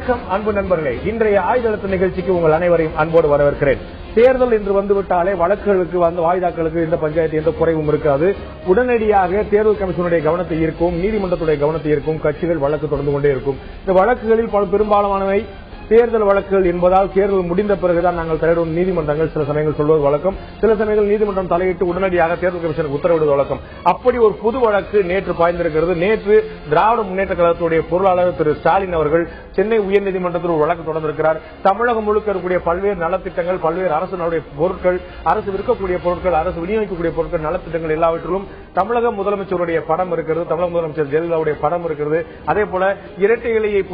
வணக்கம் அன்பு நண்பர்களே, இன்றைய ஆயுதழுத்த நிகழ்ச்சிக்கு உங்கள் அனைவரையும் அன்போடு வரவேற்கிறேன். தேர்தல் என்று வந்துவிட்டாலே வழக்குகளுக்கு வாய்தாக்களுக்கு எந்த பஞ்சாயத்து எந்த குறைவும் இருக்காது. உடனடியாக தேர்தல் கமிஷனுடைய கவனத்தை ஈர்க்கும், நீதிமன்றத்துடைய கவனத்தை ஈர்க்கும், கட்சிகள் வழக்கு தொடர்ந்து கொண்டே இருக்கும். இந்த வழக்குகளில் பெரும்பாலானவை தேர்தல் வழக்குகள் என்பதால் தேர்தல் முடிந்த பிறகுதான் நாங்கள் தலையிடும் நீதிமன்றங்கள் சில சமயங்கள் சொல்வது வழக்கம். சில சமயங்கள் நீதிமன்றம் தலையிட்டு உடனடியாக தேர்தல் கமிஷனுக்கு உத்தரவிடுவது வழக்கம். அப்படி ஒரு புது வழக்கு நேற்று பாய்ந்திருக்கிறது. நேற்று திராவிட முன்னேற்ற கழகத்துடைய பொருளாளர் திரு ஸ்டாலின் அவர்கள் சென்னை உயர்நீதிமன்றத்தில் ஒரு வழக்கு தொடர்ந்திருக்கிறார். தமிழகம் முழுக்க இருக்கக்கூடிய பல்வேறு நலத்திட்டங்கள், பல்வேறு அரசு பொருட்கள், அரசு விற்கக்கூடிய பொருட்கள், அரசு விநியோகிக்கக்கூடிய பொருட்கள், நலத்திட்டங்கள் எல்லாவற்றிலும் தமிழக முதலமைச்சருடைய படம் இருக்கிறது, தமிழக முதலமைச்சர் ஜெயலலிதாவுடைய படம் இருக்கிறது. அதே போல இரட்டை இலையை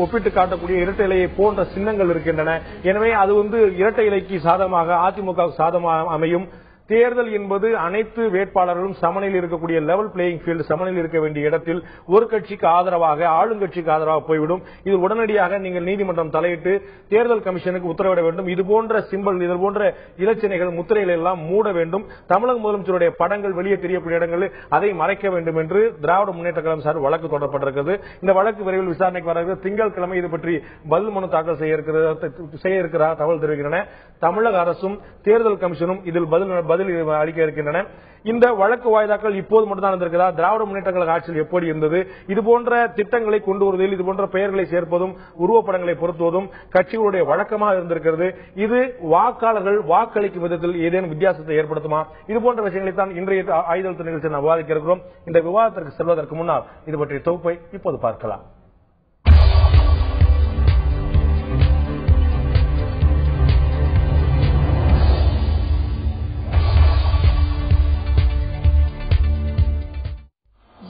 ஒப்பிட்டு காட்டக்கூடிய இரட்டை இலையை போன்ற சின்னங்கள் இருக்கின்றன. எனவே அது இரட்டை இலைக்கு சாதகமாக அதிமுக சாதகமாக அமையும். தேர்தல் என்பது அனைத்து வேட்பாளர்களும் சமநிலையில் இருக்கக்கூடிய லெவல் பிளேயிங் ஃபீல்டு, சமநிலையில் இருக்க வேண்டிய இடத்தில் ஒரு கட்சிக்கு ஆதரவாக ஆளுங்கட்சிக்கு ஆதரவாக போய்விடும். இது உடனடியாக நீங்கள் நீதிமன்றம் தலையிட்டு தேர்தல் கமிஷனுக்கு உத்தரவிட வேண்டும். இதுபோன்ற சிம்பல், இது போன்ற இலச்சினைகள், முத்திரைகள் எல்லாம் மூட வேண்டும். தமிழக முதலமைச்சருடைய படங்கள் வெளியே தெரியக்கூடிய இடங்களில் அதை மறைக்க வேண்டும் என்று திராவிட முன்னேற்ற கழகம் சார்பில் வழக்கு தொடரப்பட்டிருக்கிறது. இந்த வழக்கு விரைவில் விசாரணைக்கு வர திங்கட்கிழமை இது பற்றி பதில் மனு தாக்கல் செய்ய இருக்கிறார் தகவல் தெரிவிக்கின்றன. தமிழக அரசும் தேர்தல் கமிஷனும் இதில் பதில் அளிக்க இருக்கின்றன. இந்த வழக்கு வாய்தாக்கள் இப்போது மட்டும்தான் இருந்திருக்கிறதா? திராவிட முன்னேற்ற கழக ஆட்சியில் எப்படி இருந்தது? இதுபோன்ற திட்டங்களை கொண்டு வருவதில் இதுபோன்ற பெயர்களை சேர்ப்பதும் உருவப்படங்களை பொருத்துவதும் கட்சிகளுடைய வழக்கமாக இருந்திருக்கிறது. இது வாக்காளர்கள் வாக்களிக்கும் விதத்தில் ஏதேனும் வித்தியாசத்தை ஏற்படுத்துமா? இதுபோன்ற விஷயங்களை தான் இன்றைய ஆயுதழுத்த நிகழ்ச்சியில் நாம் விவாதிக்க இருக்கிறோம். இந்த விவாதத்திற்கு செல்வதற்கு முன்னால் இது பற்றிய தொகுப்பை இப்போது பார்க்கலாம்.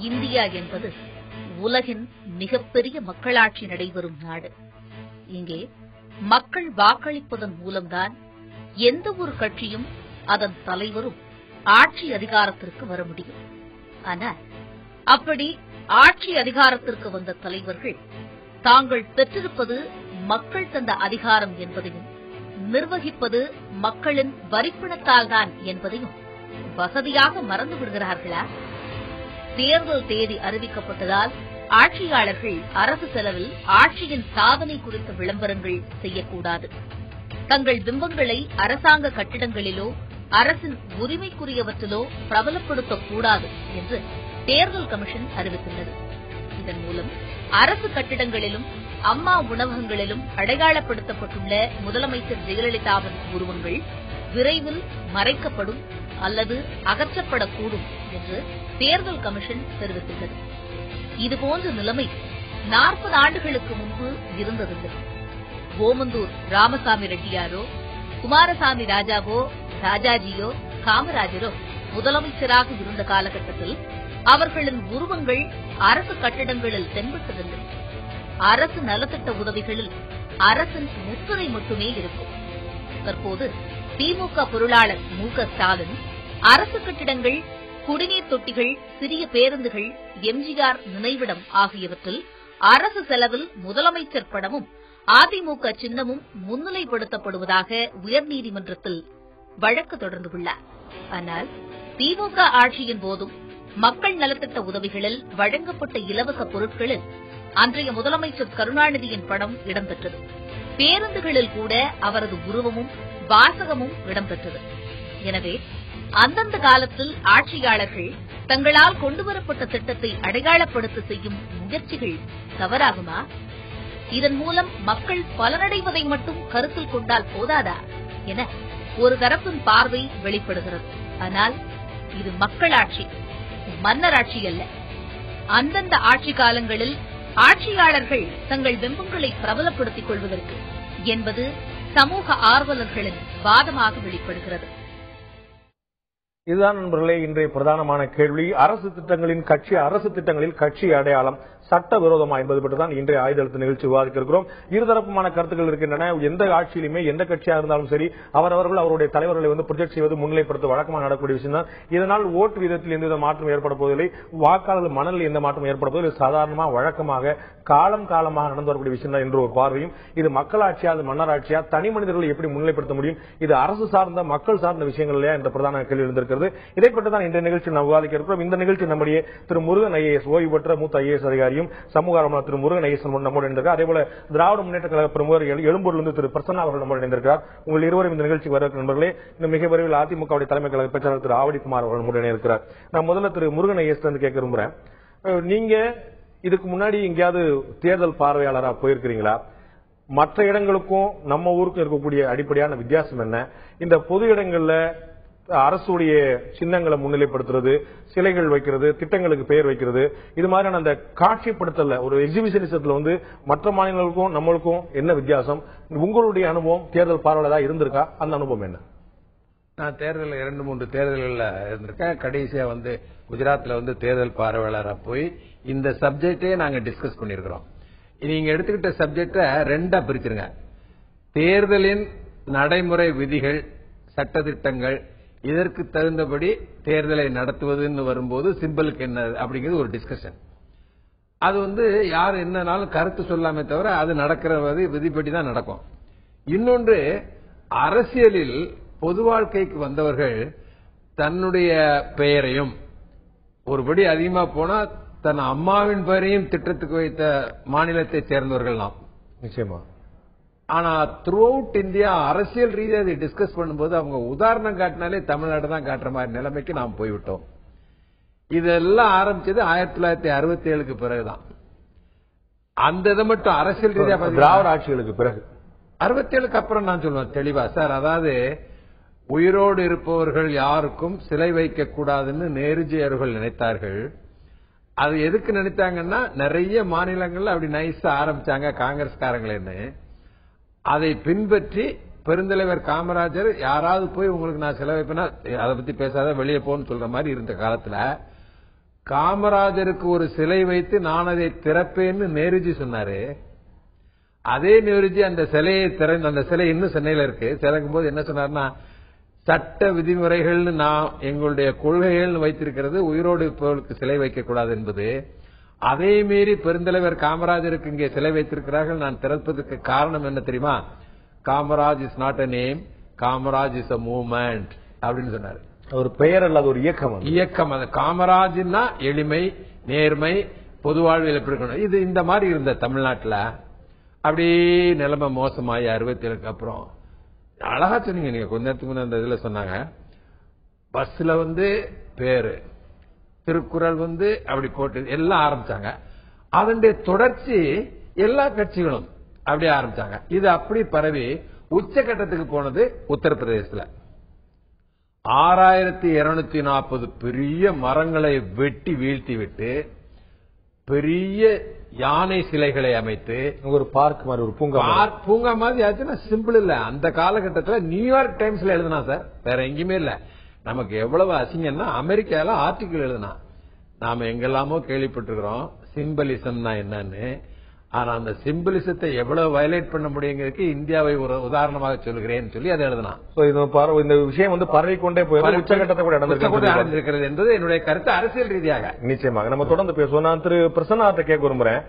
இந்தியா என்பது உலகின் மிகப்பெரிய மக்களாட்சி நடைபெறும் நாடு. இங்கே மக்கள் வாக்களிப்பதன் மூலம்தான் எந்த ஒரு கட்சியும் அதன் தலைவரும் ஆட்சி அதிகாரத்திற்கு வர முடியும். ஆனால் அப்படி ஆட்சி அதிகாரத்திற்கு வந்த தலைவர்கள் தாங்கள் பெற்றிருப்பது மக்கள் தந்த அதிகாரம் என்பதையும் நிர்வகிப்பது மக்களின் வரிப்பணத்தால் தான் என்பதையும் வசதியாக மறந்து விடுகிறார்களா? தேர்தல் தேதி அறிவிக்கப்பட்டதால் ஆட்சியாளர்கள் அரசு செலவில் ஆட்சியின் சாதனை குறித்த விளம்பரங்கள் செய்யக்கூடாது. தங்கள் பிம்பங்களை அரசாங்க கட்டிடங்களிலோ அரசின் உரிமைக்குரியவற்றிலோ பிரபலப்படுத்தக்கூடாது என்று தேர்தல் கமிஷன் அறிவித்துள்ளது. இதன் மூலம் அரசு கட்டிடங்களிலும் அம்மா உணவகங்களிலும் அடையாளப்படுத்தப்பட்டுள்ள முதலமைச்சர் ஜெயலலிதாவின் உருவங்கள் விரைவில் மறைக்கப்படும் அல்லது அகற்றப்படக்கூடும் என்று தேர்தல் கமிஷன் தெரிவித்துள்ளது. இதுபோன்ற நிலைமை 40 ஆண்டுகளுக்கு முன்பு இருந்ததில்லை. ஓமந்தூர் ராமசாமி ரெட்டியாரோ, குமாரசாமி ராஜாவோ, ராஜாஜியோ, காமராஜரோ முதலமைச்சராக இருந்த காலகட்டத்தில் அவர்களின் உருவங்கள் அரசு கட்டிடங்களில் தென்பட்டதில்லை. அரசு நலத்திட்ட உதவிகளில் அரசின் முத்திரை மட்டுமே இருக்கும். தற்போது திமுக பொருளாளர் மு.க. ஸ்டாலின் அரசு கட்டிடங்கள், குடிநீர் தொட்டிகள், சிறிய பேருந்துகள், எம்ஜிஆர் நினைவிடம் ஆகியவற்றில் அரசு செலவில் முதலமைச்சர் படமும் அதிமுக சின்னமும் முன்னிலைப்படுத்தப்படுவதாக உயர்நீதிமன்றத்தில் வழக்கு தொடர்ந்துள்ளார். ஆனால் திமுக ஆட்சியின் போதும் மக்கள் நலத்திட்ட உதவிகளில் வழங்கப்பட்ட இலவச பொருட்களில் அன்றைய முதலமைச்சர் கருணாநிதியின் படம் இடம்பெற்றது. பேருந்துகளில் கூட அவரது உருவமும் வாசகமும் இடம்பெற்றது. எனவே அந்தந்த காலத்தில் ஆட்சியாளர்கள் தங்களால் கொண்டுவரப்பட்ட திட்டத்தை அடையாளப்படுத்த செய்யும் முயற்சிகள் தவறாகுமா? இதன் மூலம் மக்கள் பலனடைவதை மட்டும் கருத்தில் கொண்டால் போதாதா என ஒரு தரப்பின் பார்வை வெளிப்படுகிறது. ஆனால் இது மக்களாட்சி, மன்னராட்சி அல்ல. அந்தந்த ஆட்சி காலங்களில் ஆட்சியாளர்கள் தங்கள் பிம்பங்களை பிரபலப்படுத்திக் கொள்வதற்கு என்பது சமூக ஆர்வலர்களின் வாதமாக வெளிப்படுகிறது. இதுதான் நண்பர்களே இன்றைய பிரதானமான கேள்வி. அரசு திட்டங்களில் கட்சி அடையாளம் சட்டவிரோதமா என்பது பற்றி தான் இன்றைய ஆயுதழுத்த நிகழ்ச்சி விவாதிக்க இருக்கிறோம். இருதரப்புமான கருத்துக்கள் இருக்கின்றன. எந்த ஆட்சியிலுமே எந்த கட்சியாக இருந்தாலும் சரி அவரவர்கள் அவருடைய தலைவர்களை ப்ரொஜெக்ட் செய்வது, முன்னிலைப்படுத்த வழக்கமாக நடக்கூடிய விஷயம் தான். இதனால் ஓட்டு வீதத்தில் எந்தவித மாற்றம் ஏற்பட போவதில்லை. வாக்காளர் மனதில் எந்த மாற்றம் ஏற்பட போவதில்லை. சாதாரணமாக வழக்கமாக காலமாக நடந்து வரக்கூடிய விஷயம் தான் என்று ஒரு பார்வையும், இது மக்களாட்சியா அது மன்னராட்சியா, தனி மனிதர்களை எப்படி முன்னிலைப்படுத்த முடியும், இது அரசு சார்ந்த மக்கள் சார்ந்த விஷயங்கள் இல்லையா என்ற பிரதான கேள்வி இருந்திருக்கிறது. இருக்கிறது. இதை பற்றி தான் இந்த நிகழ்ச்சியில் நாம் விவாதிக்க இருக்கிறோம். இந்த நிகழ்ச்சி நம்முடைய திரு முருகன் ஐஏஎஸ், ஓய்வு பெற்ற மூத்த ஐஏஎஸ் அதிகாரியும் சமூக ஆர்வலர் திரு முருகன் ஐஏஎஸ் நம்மோடு இணைந்திருக்கிறார். அதே போல திராவிட முன்னேற்ற கழக பிரமுகர் எழும்பூரிலிருந்து திரு பிரசன்னா அவர்கள் நம்மோடு இணைந்திருக்கிறார். உங்கள் இருவரும் இந்த நிகழ்ச்சிக்கு வர நண்பர்களே. இன்னும் மிக விரைவில் அதிமுகவுடைய தலைமை கழக பேச்சாளர் திரு ஆவடிக்குமார் அவர்கள் நம்மோடு இணைந்திருக்கிறார். நான் முதல்ல திரு முருகன் ஐஏஎஸ் வந்து கேட்க விரும்புறேன். நீங்க இதுக்கு முன்னாடி எங்கேயாவது தேர்தல் பார்வையாளராக போயிருக்கிறீங்களா? மற்ற இடங்களுக்கும் நம்ம ஊருக்கும் இருக்கக்கூடிய அடிப்படையான வித்தியாசம் என்ன? இந்த பொது இடங்கள்ல அரசுடைய சின்னங்களை முன்னிலைப்படுத்துறது, சிலைகள் வைக்கிறது, திட்டங்களுக்கு பெயர் வைக்கிறது, இது மாதிரியான அந்த காட்சிப்படுத்தல ஒரு எக்ஸிபிஷனிசத்துல வந்து மற்ற மாநிலங்களுக்கும் நம்மளுக்கும் என்ன வித்தியாசம்? உங்களுடைய அனுபவம் தேர்தல் பார்வையாளரா இருந்திருக்கா? அந்த அனுபவம் என்ன? நான் தேர்தல் 2-3 தேர்தல்கள்ல இருந்திருக்கேன். கடைசியா வந்து குஜராத்ல வந்து தேர்தல் பார்வையாளரா போய் இந்த சப்ஜெக்டே நாங்க டிஸ்கஸ் பண்ணிருக்கிறோம். நீங்க எடுத்துக்கிட்ட சப்ஜெக்ட 2ஆ பிரிச்சிருங்க. தேர்தலின் நடைமுறை விதிகள், சட்டத்திட்டங்கள், இதற்கு தகுந்தபடி தேர்தலை நடத்துவதுன்னு வரும்போது சிம்பிளுக்கு என்ன அப்படிங்கிறது ஒரு டிஸ்கஷன். அது வந்து யார் என்னன்னாலும் கருத்து சொல்லாமே தவிர அது நடக்கிற விதிப்படி தான் நடக்கும். இன்னொன்று, அரசியலில் பொது வாழ்க்கைக்கு வந்தவர்கள் தன்னுடைய பெயரையும் ஒருபடி அதிகமா போனா தன் அம்மாவின் பெயரையும் திட்டத்துக்கு வைத்த மாநிலத்தை சேர்ந்தவர்கள் நாம். நிச்சயமா. ஆனா த்ரூ அவுட் இந்தியா அரசியல் ரீதியாக அதை டிஸ்கஸ் பண்ணும்போது அவங்க உதாரணம் காட்டினாலே தமிழ்நாடு தான் காட்டுற மாதிரி நிலைமைக்கு நாம் போய்விட்டோம். இதெல்லாம் ஆரம்பிச்சது 1967க்கு பிறகுதான். அந்த இதை மட்டும் அரசியல் ரீதியாக திராவிட ஆட்சிகளுக்கு பிறகு 67க்கு அப்புறம் நான் சொல்லுவேன் தெளிவா சார். அதாவது உயிரோடு இருப்பவர்கள் யாருக்கும் சிலை வைக்க கூடாதுன்னு நேருஜி அவர்கள் நினைத்தார்கள். அது எதுக்கு நினைத்தாங்கன்னா, நிறைய மாநிலங்கள்ல அப்படி நைஸா ஆரம்பிச்சாங்க காங்கிரஸ்காரங்களேன்னு. அதை பின்பற்றி பெருந்தலைவர் காமராஜர் யாராவது போய் உங்களுக்கு நான் சிலை வைப்பேன்னா அதை பத்தி பேசாத வெளியே போன்னு சொல்ற மாதிரி இருந்த காலத்துல காமராஜருக்கு ஒரு சிலை வைத்து நான் அதை திறப்பேன்னு நேருஜி சொன்னாரு. அதே நேருஜி அந்த சிலையை திறந்து, அந்த சிலை இன்னும் சென்னையில இருக்கு, திறக்கும் போது என்ன சொன்னார்னா, சட்ட விதிமுறைகள்னு நான் எங்களுடைய கொள்கைகள் வைத்திருக்கிறது உயிரோடு இருப்பவர்களுக்கு சிலை வைக்கக்கூடாது என்பது. அதே மீறி பெருந்தலைவர் காமராஜருக்கு இங்கே சிலை வைத்திருக்கிறார்கள். நான் திறப்பதற்கு காரணம் என்ன தெரியுமா? Kamaraj is not a name, Kamaraj is a movement அப்படின்னு சொன்னார். ஒரு பெயர் அல்லது ஒரு இயக்கம். இயக்கம். அது காமராஜ்னா எளிமை, நேர்மை, பொது வாழ்வில் எப்படி இருக்கணும். இது இந்த மாதிரி இருந்த தமிழ்நாட்டில் அப்படி நிலைமை மோசமாயி 67க்கு அப்புறம் அழகா சொன்னீங்க நீங்க. கொஞ்ச நேரத்துக்கு முன்னாடி அந்த இதுல சொன்னாங்க, பஸ்ல வந்து பேரு, திருக்குறள் வந்து அப்படி போட்டு எல்லாம் ஆரம்பிச்சாங்க. அதனுடைய தொடர்ச்சி எல்லா கட்சிகளும் அப்படி ஆரம்பிச்சாங்க. இது அப்படி பரவி உச்சகட்டத்துக்கு போனது உத்தரப்பிரதேசத்துல. 6240 பெரிய மரங்களை வெட்டி வீழ்த்தி விட்டு பெரிய யானை சிலைகளை அமைத்து ஒரு பார்க் மாதிரி, ஒரு பூங்கா மாதிரி ஆச்சுன்னா சிம்பிள் இல்ல. அந்த காலகட்டத்தில் நியூயார்க் டைம்ஸ்ல எழுதினா சார், வேற எங்கேயுமே இல்ல. நமக்கு எவ்வளவு அசிங்கம்னா அமெரிக்கால ஆர்டிகிள் எழுதினா. நாம எங்கெல்லாமோ கேள்விப்பட்டிருக்கிறோம் சிம்பலிசம்னா என்னன்னு. ஆனா அந்த சிம்பிளிசத்தை எவ்வளவு வயலேட் பண்ண முடியுங்கிறதுக்கு இந்தியாவை ஒரு உதாரணமாக சொல்கிறேன்னு சொல்லி அதை எழுதினா. இந்த விஷயம் வந்து பரவிக்கொண்டே போய் உச்சகட்டத்தை கூட நடந்திருக்கிறது என்பது என்னுடைய கருத்து அரசியல் ரீதியாக. நிச்சயமாக நம்ம தொடர்ந்து பேசுவோம். நான் திரு பிரசன்னாத்தை கேட்க விரும்புறேன்.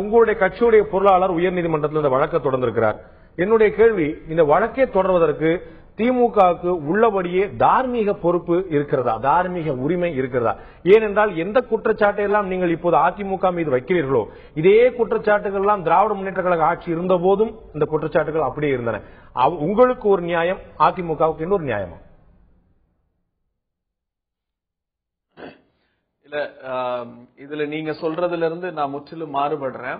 உங்களுடைய கட்சியுடைய பொருளாளர் உயர்நீதிமன்றத்தில் இந்த வழக்கை தொடர்ந்திருக்கிறார். என்னுடைய கேள்வி, இந்த வழக்கை தொடர்வதற்கு திமுகவுக்கு உள்ளபடியே தார்மீக பொறுப்பு இருக்கிறதா, தார்மீக உரிமை இருக்கிறதா? ஏனென்றால் எந்த குற்றச்சாட்டை எல்லாம் நீங்கள் இப்போது அதிமுக மீது வைக்கிறீர்களோ இதே குற்றச்சாட்டுகள் எல்லாம் திராவிட முன்னேற்ற கழக ஆட்சி இருந்த போதும் இந்த குற்றச்சாட்டுகள் அப்படியே இருந்தன. உங்களுக்கு ஒரு நியாயம், அதிமுகவுக்கு இன்னொரு நியாயமா? இல்ல, இதுல நீங்க சொல்றதுல இருந்து நான் முற்றிலும் மாறுபடுறேன்.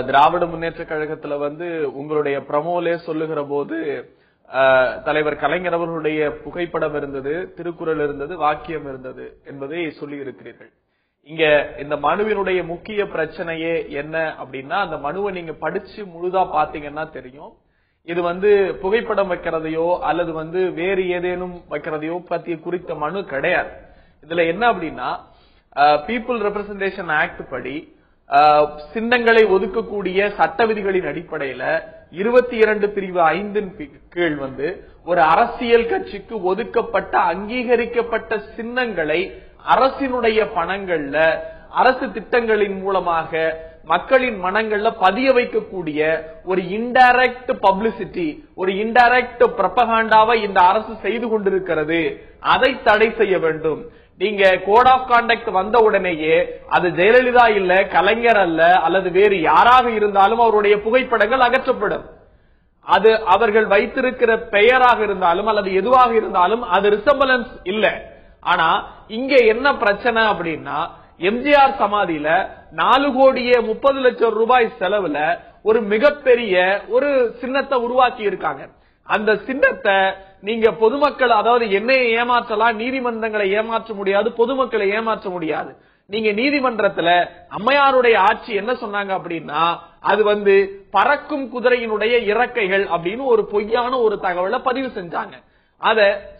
திராவிட முன்னேற்ற கழகத்துல வந்து உங்களுடைய பிரமோலே சொல்லுகிற போது தலைவர் கலைஞர் அவர்களுடைய புகைப்படம் இருந்தது, திருக்குறள் இருந்தது, வாக்கியம் இருந்தது என்பதை சொல்லி இருக்கிறீர்கள். இங்க இந்த மனுவினுடைய முக்கிய பிரச்சனையே என்ன அப்படின்னா, அந்த மனுவை நீங்க படிச்சு முழுதா பாத்தீங்கன்னா தெரியும். இது வந்து புகைப்படம் வைக்கிறதையோ அல்லது வந்து வேறு ஏதேனும் வைக்கிறதையோ பத்தி குறித்த மனு கிடையாது. இதுல என்ன அப்படின்னா, பீப்புள் ரெப்ரசன்டேஷன் ஆக்ட் படி சின்னங்களை ஒதுக்கக்கூடிய சட்ட விதிகளின் அடிப்படையில 22 பிரிவு 5 கீழ் வந்து ஒரு அரசியல் கட்சிக்கு ஒதுக்கப்பட்ட அங்கீகரிக்கப்பட்ட சின்னங்களை அரசினுடைய பணங்கள்ல அரசு திட்டங்களின் மூலமாக மக்களின் மனங்கள்ல பதிய வைக்கக்கூடிய ஒரு இன்டைரக்ட் பப்ளிசிட்டி, ஒரு இன்டைரக்ட் ப்ரொபகண்டாவை இந்த அரசு செய்து கொண்டிருக்கிறது. அதை தடை செய்ய வேண்டும். நீங்க கோட் ஆஃப் கான்டக்ட் வந்த உடனேயே அது ஜெயலலிதா இல்ல, கலைஞர் அல்ல, அல்லது வேறு யாராக இருந்தாலும் அவருடைய புகைப்படங்கள் அகற்றப்படும். அது அவர்கள் வைத்திருக்கிற பெயராக இருந்தாலும் அல்லது எதுவாக இருந்தாலும் அது ரிசம்பலன்ஸ் இல்ல. ஆனா இங்க என்ன பிரச்சனை அப்படின்னா, எம்ஜிஆர் சமாதியில 4,30,00,000 ரூபாய் செலவுல ஒரு மிகப்பெரிய ஒரு சின்னத்தை உருவாக்கி இருக்காங்க. அந்த சின்னத்தை நீங்க பொதுமக்கள், அதாவது என்னையை ஏமாற்றலாம், நீதிமன்றங்களை ஏமாற்ற முடியாது, பொதுமக்களை ஏமாற்ற முடியாது. நீங்க நீதிமன்றத்துல அம்மையாருடைய ஆட்சி என்ன சொன்னாங்க அப்படின்னா, அது பறக்கும் குதிரையினுடைய இறக்கைகள் அப்படின்னு ஒரு பொய்யான ஒரு தகவலை பதிவு செஞ்சாங்க. அத